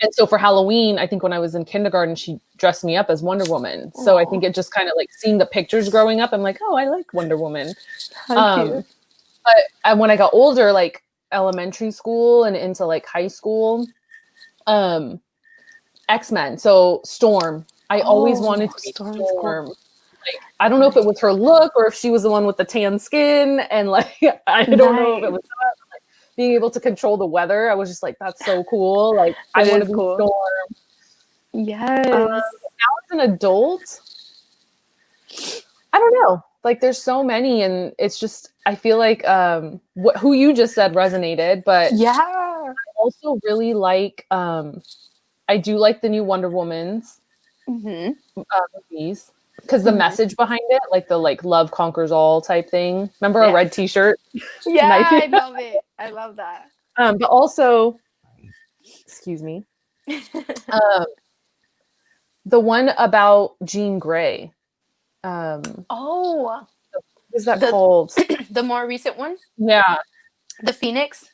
And so for Halloween, I think when I was in kindergarten, she dressed me up as Wonder Woman. So I Aw, think it just kind of like seeing the pictures growing up, I'm like, oh, I like Wonder Woman. how Um, cute. when I got older, like elementary school and into like high school, um, X-Men. So Storm. I always wanted Oh, to be Storm's cool. Storm. Like, I don't know if it was her look or if she was the one with the tan skin, and like I don't know if it Nice. was that, but, like, being able to control the weather. I was just like, that's so cool. Like I That want to is be cool. Storm. Yes. As an adult, I don't know. Like there's so many, and it's just I feel like who you just said resonated, but Yeah. also really like I do like the new Wonder Woman's Mm-hmm. movies because the Mm-hmm. message behind it, like the like love conquers all type thing. Remember a Yeah. red T-shirt? Yeah, Nice. I love it. I love that. But also, excuse me, um, the one about Jean Grey. Um, Oh, is that The called? the more recent one, Yeah. the Phoenix,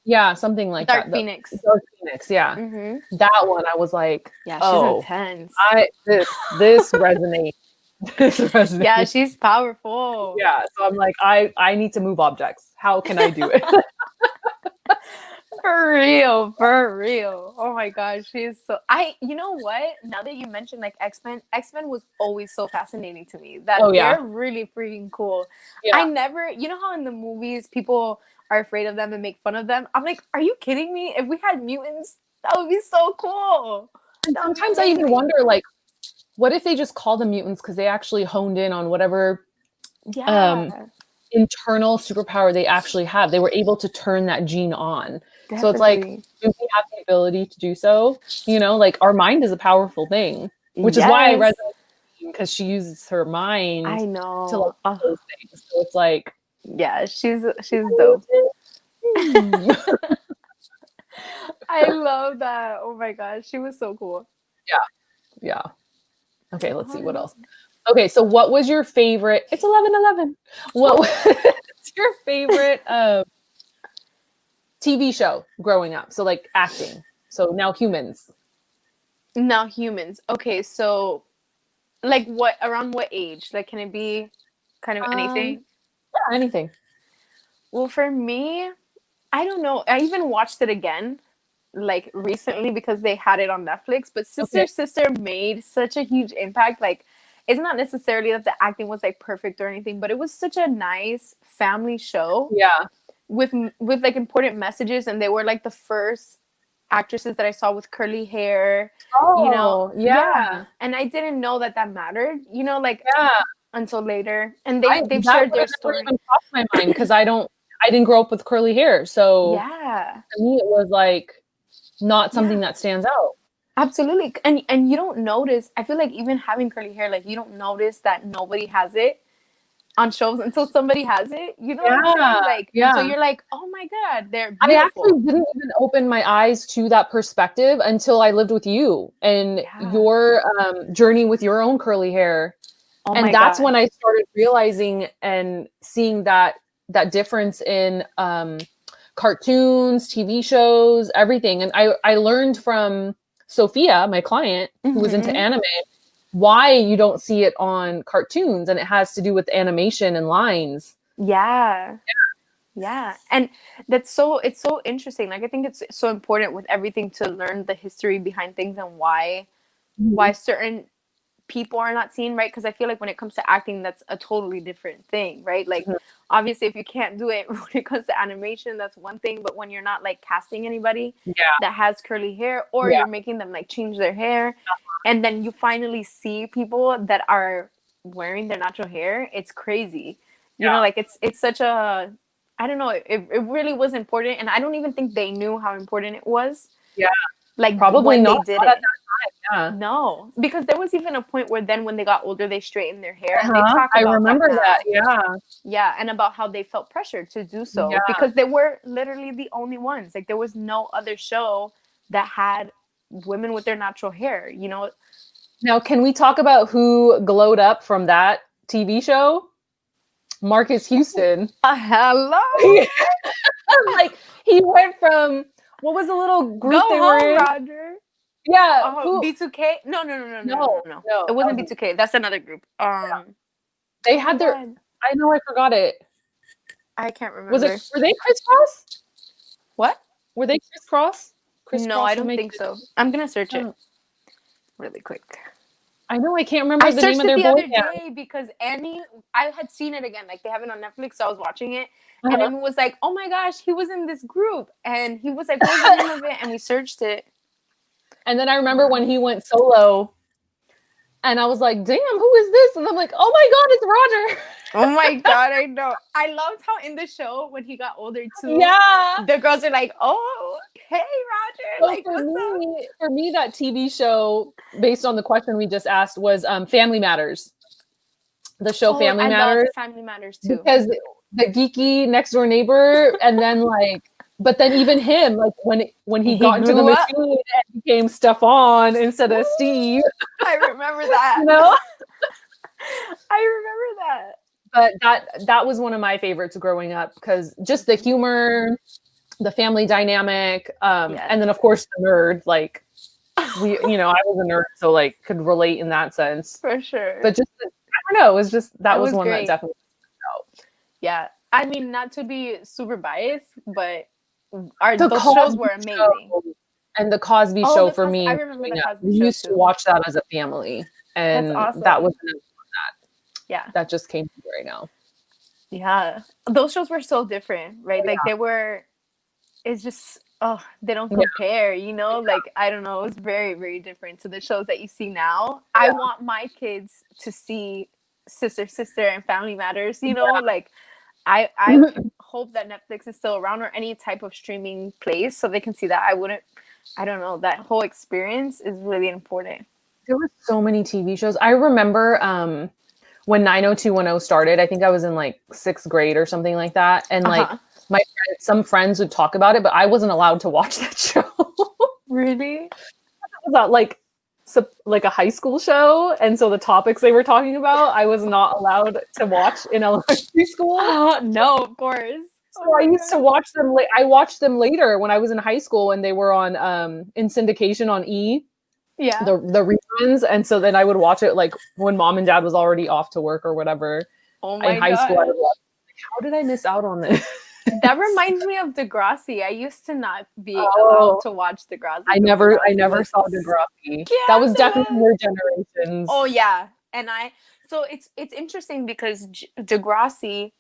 Yeah, something like Dark that. The Phoenix. Dark Phoenix, yeah. Mm-hmm. That one I was like, Yeah, she's oh, intense. this resonates. This Yeah, resonates. she's powerful. Yeah. So I'm like, I need to move objects. How can I do it? For real, for real. Oh my gosh, she's so you know what? Now that you mentioned like X-Men was always so fascinating to me. That Oh yeah. they're really freaking cool. Yeah. I never, you know how in the movies people are afraid of them and make fun of them? I'm like, are you kidding me? If we had mutants, that would be so cool. And That would be sometimes I even amazing. wonder, like, what if they just call them mutants because they actually honed in on whatever Yeah, internal superpower they actually have. They were able to turn that gene on. So it's like, definitely. do we have the ability to do so? You know, like our mind is a powerful thing, which is why I read Yes, because she uses her mind I to like know. those things. So it's like, Yeah, she's dope. hmm. I love that. Oh my gosh, she was so cool. Yeah. Okay, let's see what else. Okay, so what was your favorite? It's 11:11. What was your favorite TV show growing up? So like acting. So now humans. Now humans. Okay, so like what around what age? Like can it be kind of anything? Yeah, anything. Well, for me, I don't know. I even watched it again like recently because they had it on Netflix, but Okay. Sister made such a huge impact. Like it's not necessarily that the acting was like perfect or anything, but it was such a nice family show Yeah. with like important messages, and they were like the first actresses that I saw with curly hair, you know. Oh, Yeah, yeah. and I didn't know that that mattered, you know, like Yeah. until later. And That they've would shared their have never story. even crossed my mind because I didn't grow up with curly hair. So Yeah, to me it was like not something yeah, that stands out. absolutely. And you don't notice. I feel like even having curly hair, like you don't notice that nobody has it on shows until somebody has it. You know what I'm Yeah. saying? Like until Yeah. you're like, oh my god, they're I actually beautiful. didn't even open my eyes to that perspective until I lived with you and Yeah. your journey with your own curly hair. Oh And my that's god. when I started realizing and seeing that difference in cartoons, TV shows, everything. And I learned from Sophia, my client, who was into Mm-hmm. anime, why you don't see it on cartoons, and it has to do with animation and lines. Yeah. Yeah. And it's so interesting. Like I think it's so important with everything to learn the history behind things and why Mhm. certain people are not seen, right? Because I feel like when it comes to acting, that's a totally different thing, right? Like Mhm. obviously if you can't do it when it comes to animation, that's one thing, but when you're not like casting anybody Yeah, that has curly hair, or yeah, you're making them like change their hair, and then you finally see people that are wearing their natural hair, it's crazy. You know, yeah, like it's such a, I don't know, it really was important, and I don't even think they knew how important it was, yeah. like Probably when not, they did not at it. that time. No, because there was even a point where then when they got older, they straightened their hair, Yeah. and they talk I about that remember that. now. Yeah. Yeah, and about how they felt pressured to do so Yeah. because they were literally the only ones. Like there was no other show that had women with their natural hair, you know? Now, can we talk about who glowed up from that TV show? Marcus Houston. Hello? Like he went from what was the little Go group they were home, in? Roger. Yeah, Oh, who? B2K? No, no, no, no, no, no, No, no. no, It that wasn't was B2K. That's another group. they Oh my had their. god. I know, I forgot it. I can't Was it? remember. Were they crisscross? What? Were they crisscross? No, I Crisscross don't make. think so. I'm gonna search it Oh, really quick. I know, I can't I remember the name searched of it their the boy other band. day because Annie, I had seen it again. Like they have it on Netflix, so I was watching it. And Uh-huh. Amy was like, oh my gosh, he was in this group. And he was like, what was the name of it? And we searched it. And then I Hold remember on. when he went solo, and I was like, "Damn, who is this?" And I'm like, "Oh my god, it's Roger." Oh my God, I know. I loved how in the show, when he got older too, Yeah. the girls are like, oh, hey, Roger. So Like, what's up? for me, that TV show, based on the question we just asked, was Family Matters. The show Oh, Family I loved Matters, Family Matters too. because the geeky next door neighbor, and then like, but then even him, like when he He got into the grew up. machine and became Stefan instead Woo! of Steve, I remember that. you know. I remember that. but that was one of my favorites growing up because just the humor, the family dynamic, and then of course the nerd. Like I was a nerd, so like could relate in that sense. For sure. But just I don't know, it was just that was one great. that definitely stood out. Yeah, I mean, not to be super biased, but those shows were amazing. And the Cosby Show for me, I remember the Cosby we Show used too. to watch that as a family, and That's awesome. that was that just came to me right now. Yeah, those shows were so different, right? Like they were. It's just they don't compare, you know. Like I don't know, it's very, very different to the shows that you see now. I want my kids to see Sister and Family Matters, you know. Like I hope that Netflix is still around or any type of streaming place so they can see that. I don't know, that whole experience is really important. There were so many TV shows. I remember when 90210 started, I think I was in like 6th grade or something like that. And like some friends would talk about it, but I wasn't allowed to watch that show. Really? It was like a high school show. And so the topics they were talking about, I was not allowed to watch in elementary school. No, of course. So I used to watch them. I watched them later when I was in high school and they were on in syndication on E. Yeah. The reruns. And so then I would watch it like when mom and dad was already off to work or whatever. Oh my in high school. I would watch it. How did I miss out on this? That reminds me of Degrassi. I used to not be allowed to watch Degrassi. I never saw Degrassi. That was definitely your generation's. Oh yeah, so it's interesting because Degrassi.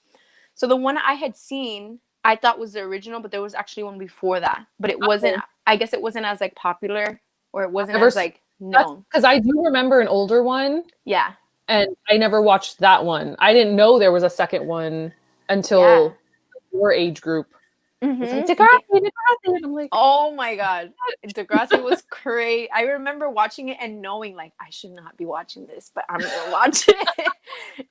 So the one I had seen, I thought was the original, but there was actually one before that. But it wasn't. I guess it wasn't as like popular, or it wasn't as like known. Because I do remember an older one. Yeah. And I never watched that one. I didn't know there was a second one until your age group. Mm-hmm. It's like, Degrassi. And I'm like, oh my God. Degrassi was crazy. I remember watching it and knowing like I should not be watching this, but I'm gonna watch it.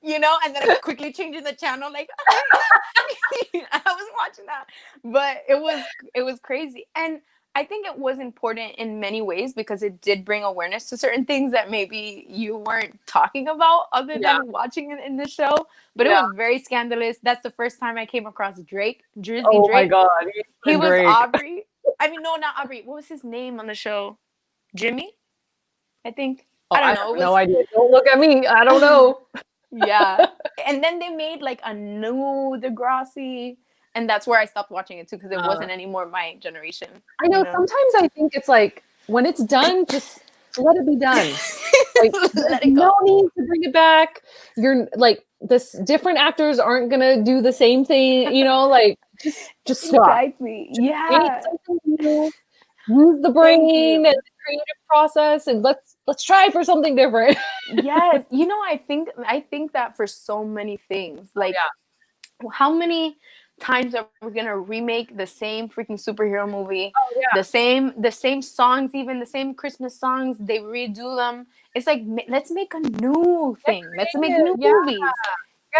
You know, and then I'm quickly changing the channel, like I was watching that. But it was crazy. And I think it was important in many ways because it did bring awareness to certain things that maybe you weren't talking about other than watching it in the show. But it was very scandalous. That's the first time I came across Drake. Drizzy Drake. Oh my God. He was Aubrey. I mean, no, not Aubrey. What was his name on the show? Jimmy? I think. I don't know. No idea. Don't look at me. I don't know. Yeah. And then they made like a new Degrassi. And that's where I stopped watching it too, because it wasn't anymore my generation. I know. Sometimes I think it's like when it's done, just let it be done. Like, let it go. No need to bring it back. You're like different actors aren't gonna do the same thing. You know, like just stop. Exactly. Yeah. Use the brain and the creative process, and let's try for something different. Yes. You know, I think that for so many things, like how many times are we gonna remake the same freaking superhero movie? The same songs, even the same Christmas songs, they redo them. It's like, let's make a new thing. Let's make new movies.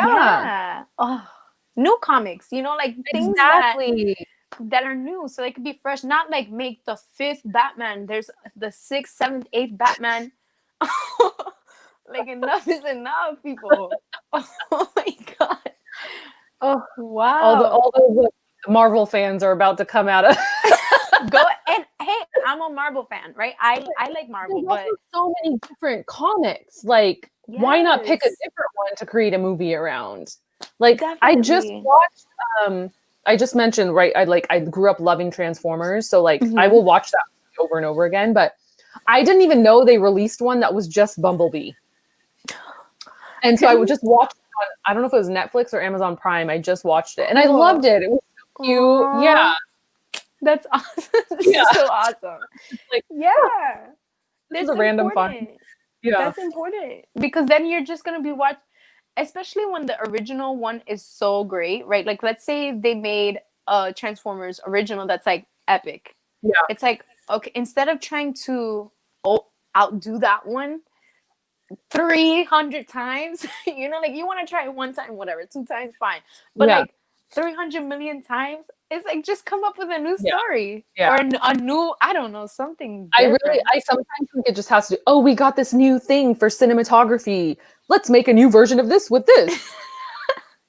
Oh, new comics, you know, like things that are new, so they could be fresh. Not like make the 5th Batman. There's the 6th, 7th, 8th Batman. Like enough is enough, people. Oh my God. Oh wow! All those Marvel fans are about to come out of. Go and hey, I'm a Marvel fan, right? I like Marvel, but so many different comics. Like, why not pick a different one to create a movie around? Like, I just watched. I just mentioned, right? I grew up loving Transformers, so like I will watch that over and over again. But I didn't even know they released one that was just Bumblebee, and so I would just watch. I don't know if it was Netflix or Amazon Prime. I just watched it and I loved it. It was so cute. Aww. Yeah. That's awesome. So awesome. Like, this is a random fun. Yeah. That's important because then you're just going to be watching, especially when the original one is so great, right? Like, let's say they made a Transformers original that's like epic. Yeah. It's like, okay, instead of trying to outdo that one 300 times, you know, like you want to try it one time, whatever, 2 times, fine. But like 300 million times, it's like just come up with a new story or a new, I don't know, something different. I sometimes think it just has to we got this new thing for cinematography. Let's make a new version of this with this.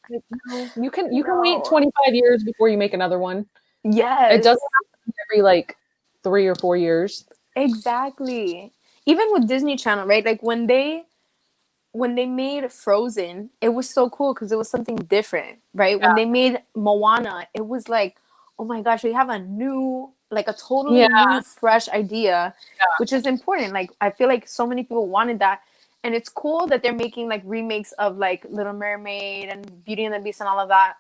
No, you can wait No. 25 years before you make another one. It Yes. doesn't have to be every like 3 or 4 years. Exactly. Even with Disney Channel, right? Like when they made Frozen, it was so cool because it was something different, right? When Yeah. they made Moana, it was like, oh my gosh, we have a new, like a totally Yeah. new, fresh idea, which is important. Like, I feel like so many people wanted that. And it's cool that they're making like remakes of like Little Mermaid and Beauty and the Beast and all of that.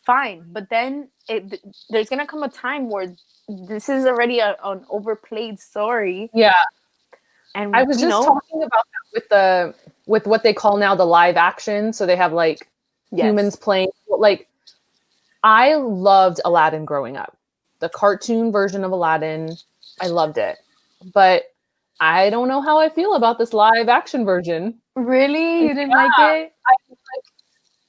Fine. But then there's going to come a time where this is already an overplayed story. Yeah. I And, was just talking about that with what they call now the live action. So they have like humans yes. playing. Like I loved Aladdin growing up. The cartoon version of Aladdin, I loved it. But I don't know how I feel about this live action version. Really? You didn't like Yeah, it?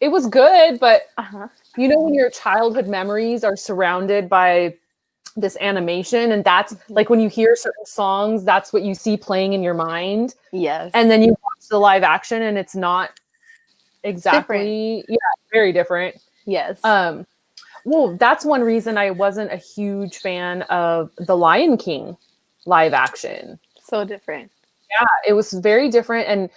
it was good, but Uh-huh. you know when your childhood memories are surrounded by this animation and that's like when you hear certain songs, that's what you see playing in your mind. Yes. And then you watch the live action and it's not It's different. exactly, yeah, very different. Yes. Well, that's one reason I wasn't a huge fan of the Lion King live action. So different. Yeah, it was very different. And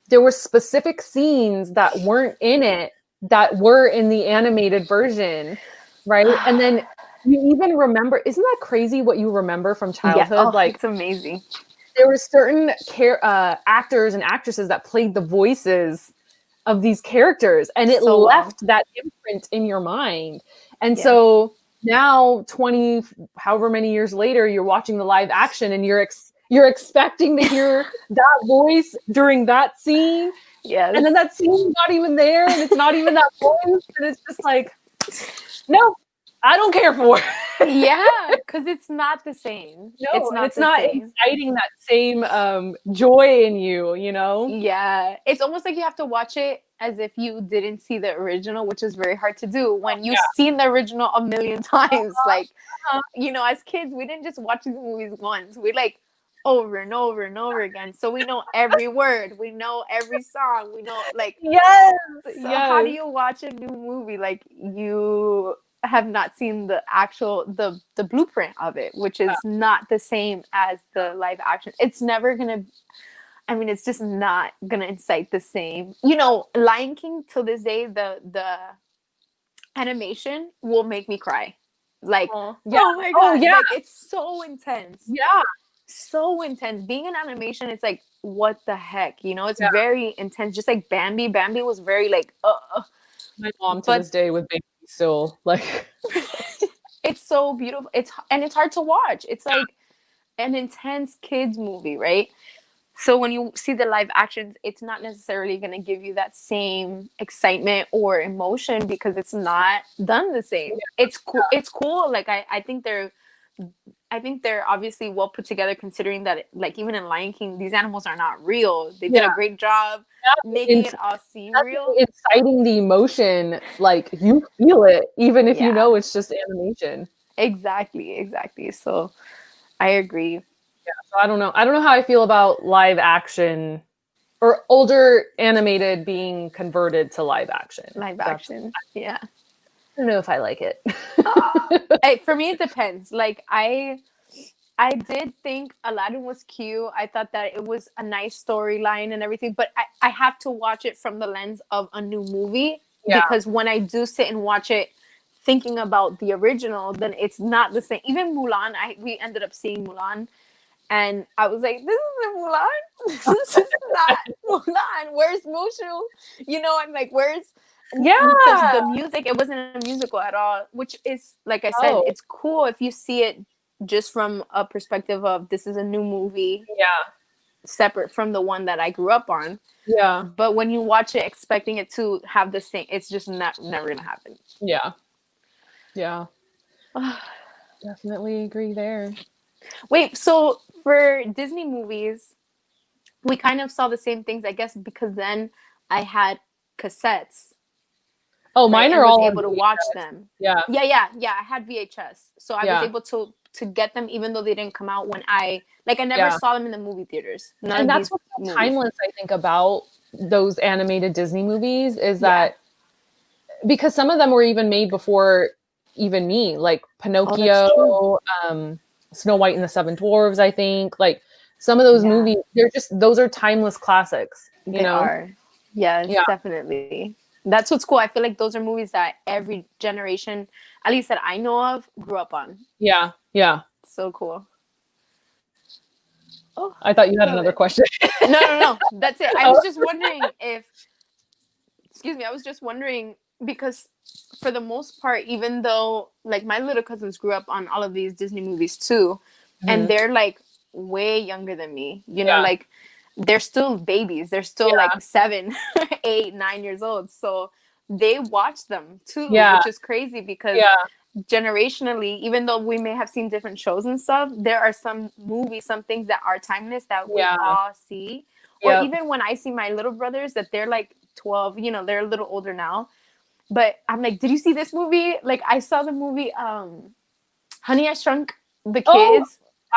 there were specific scenes that weren't in it that were in the animated version, right? And then you even remember, isn't that crazy what you remember from Yeah. childhood? Oh, Like it's amazing. there were certain actors and actresses that played the voices of these characters and it So well. left that imprint in your mind. And Yes. so now 20 however many years later you're watching the live action and you're expecting to hear that voice during that scene. Yes. And then that scene's not even there and it's not even that voice and it's just like no, I don't care for it. Yeah, because it's not the same. No, and it's the not same. inciting that same joy in you, you know? Yeah. It's almost like you have to watch it as if you didn't see the original, which is very hard to do when you've seen the original a million times. Like, you know, as kids, we didn't just watch these movies once. We like over and over and over again. So we know every word. We know every song. We know like Yes. so how do you watch a new movie like you have not seen the actual the blueprint of it, which is not the same as the live action. It's never gonna I mean, it's just not gonna incite the same. You know, Lion King till this day, the animation will make me cry. Like, Yeah. oh my Oh god, yeah. like it's so intense. Yeah. So intense. Being an animation, it's like, what the heck? You know, it's Yeah. very intense. Just like Bambi. Bambi was very like, My mom to but this day with baby still like it's so beautiful. It's hard to watch. It's like an intense kids movie, right? So when you see the live actions, it's not necessarily going to give you that same excitement or emotion because it's not done the same. It's cool. It's cool. Like I think they're obviously well put together considering that like even in Lion King, these animals are not real. They did a great job making it all seem real. inciting the emotion, like you feel it even if you Yeah, know it's just animation. exactly. So I agree. So I don't know how I feel about live action or older animated being converted to live action. Live action. Yeah. I don't know if I like it. For me, it depends. Like I did think Aladdin was cute. I thought that it was a nice storyline and everything, but I have to watch it from the lens of a new movie Yeah. because when I do sit and watch it thinking about the original, then it's not the same. Even Mulan, we ended up seeing Mulan and I was like, this isn't Mulan. This is not Mulan. Where's Mushu? You know, I'm like, where's the music? It wasn't a musical at all, which is, like I said, it's cool if you see it just from a perspective of this is a new movie. Yeah. Separate from the one that I grew up on. Yeah. But when you watch it expecting it to have the same, it's just never going to happen. Yeah. Yeah. Definitely agree there. Wait, so for Disney movies, we kind of saw the same things, I guess, because then I had cassettes. Oh, mine right? are all able to watch them. Yeah. I had VHS, so I was able to get them even though they didn't come out when I never saw them in the movie theaters. And that's what's so timeless, I think, about those animated Disney movies is that because some of them were even made before even me, like Pinocchio, Snow White and the Seven Dwarves, I think. Like some of those movies, those are timeless classics. You They know? are. Yes, Yeah. definitely. That's what's cool. I feel like those are movies that every generation, at least that I know of, grew up on. Yeah. Yeah. So cool. Oh, I thought you had another question. No. That's it. I was just wondering I was just wondering because for the most part, even though like my little cousins grew up on all of these Disney movies too, and they're like way younger than me, you know, like they're still babies. They're still like 7, 8, 9 years old. So they watch them too, which is crazy because generationally, even though we may have seen different shows and stuff, there are some movies, some things that are timeless that we all see. Or even when I see my little brothers that they're like 12, you know, they're a little older now. But I'm like, did you see this movie? Like I saw the movie Honey, I Shrunk the Kids. Oh,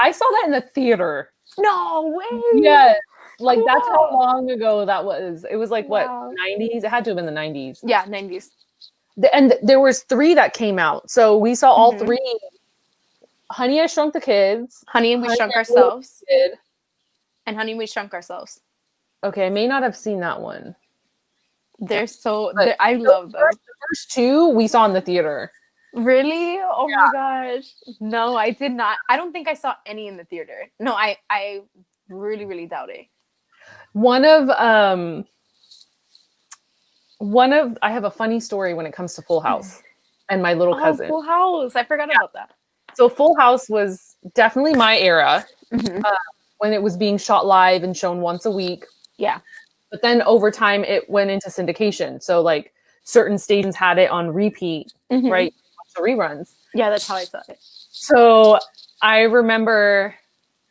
I saw that in the theater. No way. Yes. Like that's how long ago that was. It was like what, 90s? It had to have been the 90s. Yeah, 90s. And there was 3 that came out. So we saw all 3. Honey, I Shrunk the Kids. Honey, and We Shrunk Ourselves. And Honey, We Shrunk Ourselves. Okay, I may not have seen that one. I love them. The first 2 we saw in the theater. Really? Oh my gosh. No, I did not. I don't think I saw any in the theater. No, I really, really doubt it. I have a funny story when it comes to Full House and my little cousin. Full House. I forgot about that. So Full House was definitely my era when it was being shot live and shown once a week. Yeah. But then over time it went into syndication. So like certain stations had it on repeat, right? The reruns. Yeah, that's how I saw it. So I remember,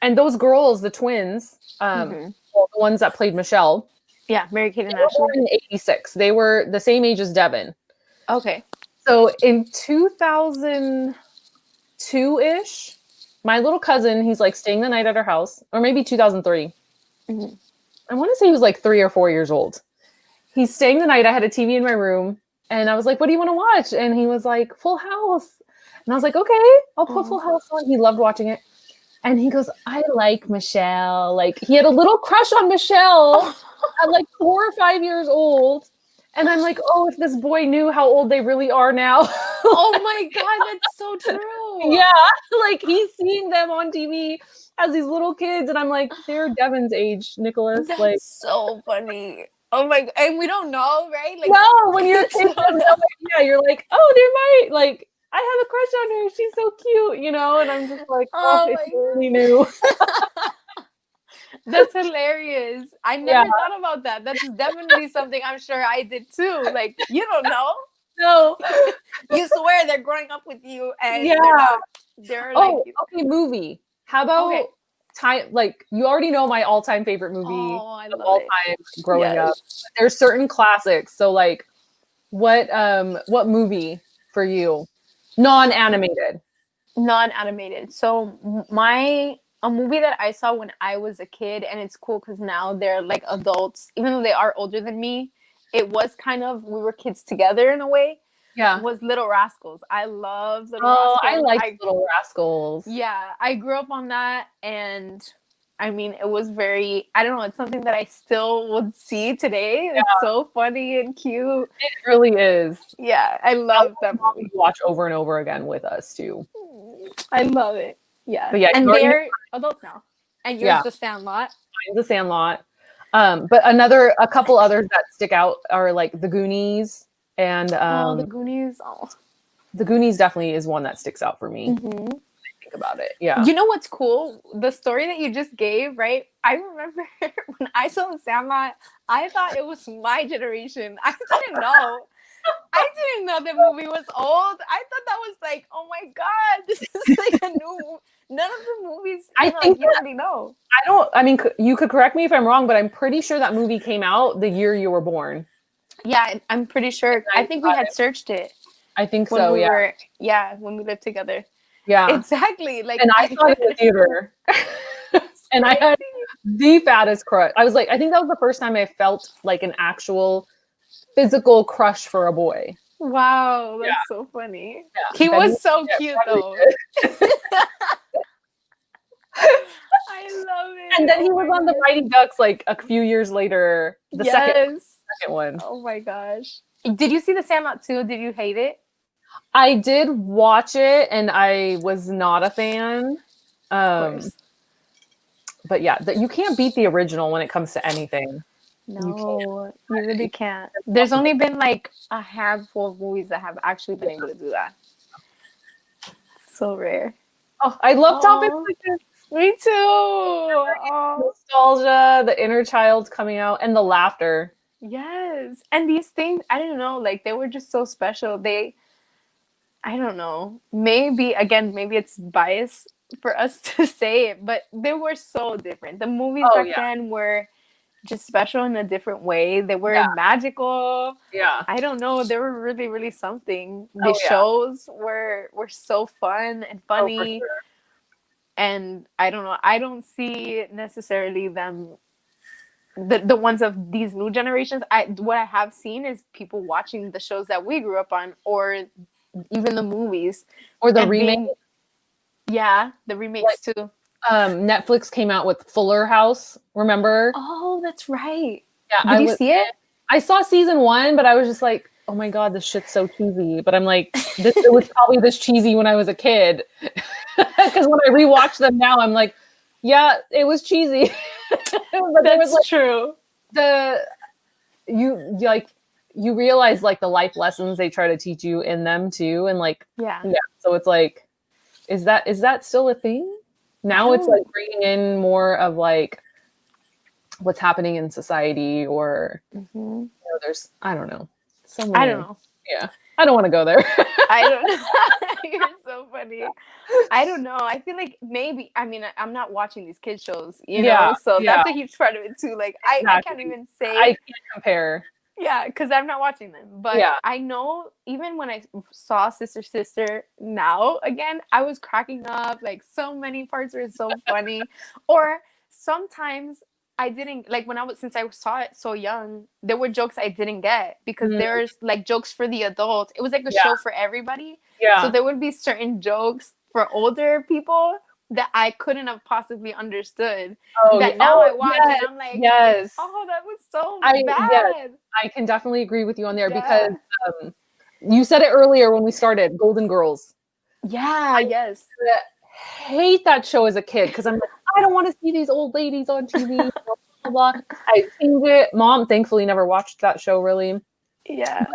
and those girls, the twins, well, the ones that played Michelle. Yeah, Mary Kate and Ashley. Born in 86. They were the same age as Devin. Okay. So in 2002-ish, my little cousin, he's like staying the night at our house, or maybe 2003. I want to say he was like 3 or 4 years old. He's staying the night. I had a TV in my room, and I was like, "What do you want to watch?" And he was like, "Full House." And I was like, "Okay, I'll put Full House on." He loved watching it. And he goes, "I like Michelle." Like he had a little crush on Michelle at like 4 or 5 years old. And I'm like, oh, if this boy knew how old they really are now. Oh my God, that's so true. Yeah. Like he's seeing them on TV as these little kids. And I'm like, they're Devin's age, Nicholas. That's like so funny. Oh my God. And we don't know, right? Like, no, when you're a kid, yeah, you're like, oh, they might like I have a crush on her. She's so cute, you know? And I'm just like, oh if you really knew. That's hilarious. I never thought about that. That's definitely something I'm sure I did too. Like, you don't know. No. You swear they're growing up with you and they're like okay, movie. How about time, like you already know my all-time favorite movie of all time growing up. There's certain classics. So like what movie for you? Non-animated. Non-animated. So a movie that I saw when I was a kid, and it's cool because now they're like adults, even though they are older than me. It was kind of, we were kids together in a way. Yeah. Was Little Rascals. I love Little Rascals. I like Little Rascals. Yeah, I grew up on that, and I mean, it was very, I don't know, it's something that I still would see today. It's so funny and cute. It really is. Yeah, I love that movie. Watch over and over again with us too. I love it. Yeah. But yeah, and they're adults now. And yours The Sandlot. Mine's The Sandlot. But a couple others that stick out are like The Goonies and The Goonies. Oh. The Goonies definitely is one that sticks out for me. When I think about it. Yeah. You know what's cool? The story that you just gave, right? I remember when I saw The Sandlot, I thought it was my generation. I didn't know. I didn't know the movie was old. I thought that was like, oh my God, this is like a new. None of the movies. I think you already know. I mean, you could correct me if I'm wrong, but I'm pretty sure that movie came out the year you were born. Yeah, I'm pretty sure. I think we had searched it. I think so. When we lived together. Yeah, exactly. Like, and I saw it in the theater, and I had the fattest crush. I was like, I think that was the first time I felt like an actual physical crush for a boy. Wow, Yeah, that's so funny. yeah. He Betty, was so yeah, cute Betty though. did. I love And it. then he Oh was my on the gosh. Mighty Ducks like a few years later, the Yes. second one. Oh my gosh. Did you see the Sandlot too? Did you hate it? I did watch it and I was not a fan. Of Um, course. but yeah, you can't beat the original when it comes to anything. You can't. No, you really can't. It's There's impossible. only been like a handful of movies that have actually been able to do that. So rare. Oh, I love topics Oh, like this. me too. Oh, Nostalgia, the inner child coming out, and the laughter. yes. And these things, I don't know, like they were just so special. I don't know. Maybe again, maybe it's bias for us to say it, but they were so different. The movies Oh back yeah, then were just special in a different way. They were yeah, magical. yeah. I don't know. They were really, really something. The Oh yeah. shows were so fun and Oh for funny. sure. And I don't know. I don't see necessarily them the ones of these new generations. What I have seen is people watching the shows that we grew up on, or even the movies, Or the and remake, being the like remakes too. Netflix came out with Fuller House. Remember? Oh, that's right. Yeah, Did you see it? I saw season one, but I was just like, oh my god, this shit's so cheesy. But I'm like, it was probably this cheesy when I was a kid. Because when I rewatch them now, I'm like, yeah, it was cheesy. But there was That's like true. the like you realize like the life lessons they try to teach you in them too, and like Yeah. yeah. So it's like, is that still a thing? I Now it's like don't. bringing in more of like what's happening in society, or Mhm. there's I don't know, so I don't many. know. Yeah, I don't want to go there. I don't know. You're so funny. I don't know. I feel like maybe. I mean, I'm not watching these kid shows, Yeah, so yeah, that's a huge part of it too. Like, I can't exactly. even I say, can't compare. yeah, because I'm not watching them. But Yeah. I know even when I saw Sister Sister now again, I was cracking up. Like, so many parts were so funny. Or sometimes I didn't like when I was since I saw it so young, there were jokes I didn't get because Mm, there's like jokes for the adults. It was like a yeah, show for everybody. So yeah. there would be certain jokes for older people that I couldn't have possibly understood. Oh yeah. That now Oh I watch and yes, I'm like, yes. oh, that was so Yes, bad. I can definitely agree with you on there because Yeah. um, you said it earlier when we started, Golden Girls. Yeah, yes. I hate that show as a kid because I'm like, I don't want to see these old ladies on TV. Blah, blah, blah. I changed it. Mom thankfully never watched that show really. Yeah.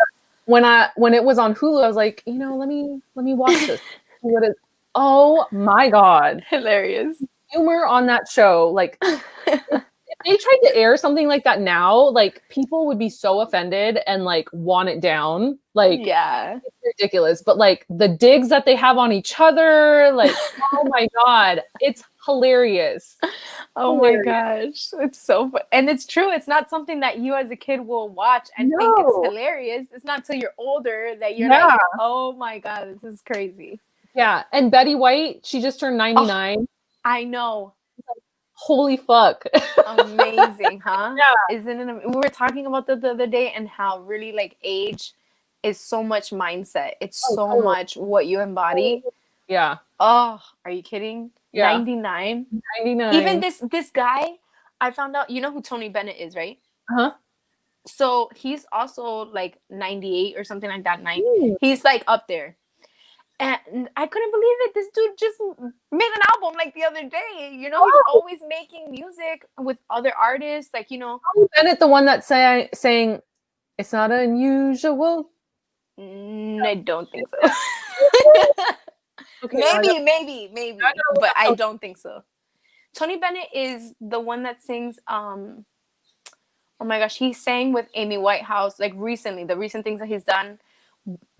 When it was on Hulu, I was like, let me watch this. See what it. Oh my god, Hilarious. humor on that show, like if they tried to air something like that now, like people would be so offended and like want it down. Like Yeah. it's ridiculous. But like the digs that they have on each other, like, oh my god, it's hilarious. Oh my Hilarious. gosh. It's so fun. And it's true. It's not something that you as a kid will watch and think it's No. hilarious. It's not till you're older that you're Yeah. like, oh my God, this is crazy. Yeah. And Betty White, she just turned Oh, 99. I know. Holy fuck. Amazing, huh? Yeah. Isn't it? We were talking about that the other day and how really like age is so much mindset. It's Oh, so totally. much what you embody. Yeah. Oh, are you kidding? Yeah. 99. Even 99. this guy, I found out, you know who Tony Bennett is, right? Uh-huh. So he's also like 98 or something like that. Ooh. He's like up there. And I couldn't believe it. This dude just made an album like the other day. He's Oh, always making music with other artists. Like, Tony Bennett, the one that saying it's not unusual. I don't think so. Okay, I maybe, gotta, maybe, I maybe, gotta look but up I Tony. don't think so. Tony Bennett is the one that sings oh my gosh, he sang with Amy Whitehouse like recently, the recent things that he's done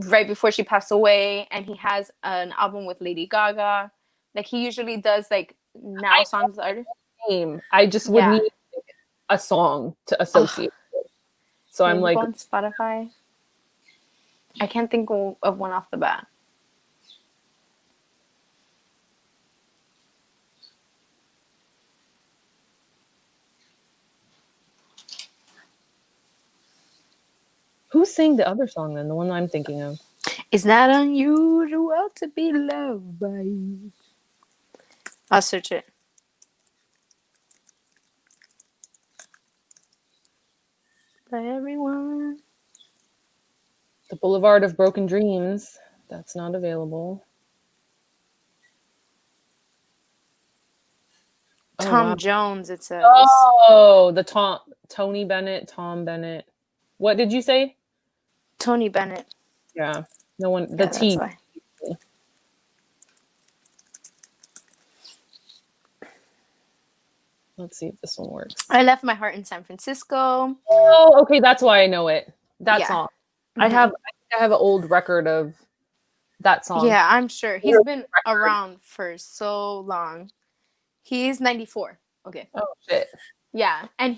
right before she passed away, and he has an album with Lady Gaga. Like he usually does like now I songs that are know the name. I just would yeah. need a song to Oh, associate with. So I'm maybe go like, on Spotify. I can't think of one off the bat. Who sang the other song then? The one I'm thinking of. It's not unusual to be loved by you. I'll search it. By everyone. The Boulevard of Broken Dreams. That's not available. Tom Jones, it says. Oh, the Tony Bennett, Tom Bennett. What did you say? Tony Bennett. Yeah. No one. The T. That's why. Let's see if this one works. I Left My Heart in San Francisco. Oh, okay. That's why I know it. That song. Mm-hmm. I think I have an old record of that song. Yeah, I'm sure. He's been around for so long. He's 94. Okay. Oh, shit. Yeah. And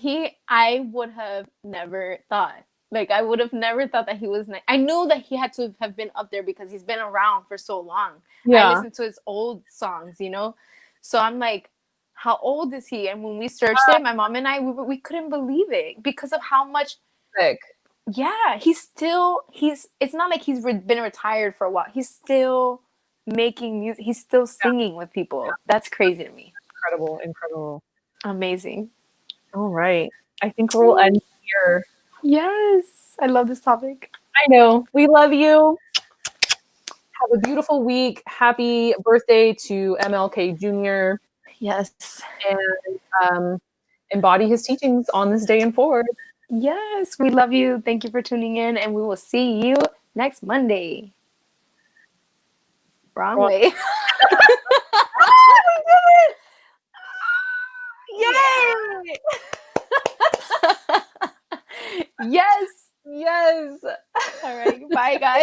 I would have never thought. Like, I would have never thought that he was... I knew that he had to have been up there because he's been around for so long. Yeah. I listened to his old songs, you know? So I'm like, how old is he? And when we searched it, my mom and I, we couldn't believe it because of how much... Sick. Yeah, it's not like he's been retired for a while. He's still making music. He's still singing with people. Yeah. That's crazy to me. Incredible. Amazing. All right. I think we'll end here. Yes. I love this topic. I know. We love you. Have a beautiful week. Happy birthday to MLK Jr. Yes. And embody his teachings on this day and forward. Yes. We love you. Thank you for tuning in. And we will see you next Monday. Wrong way. Oh, we did it! Yay! Yes. Yes. All right. Bye, guys.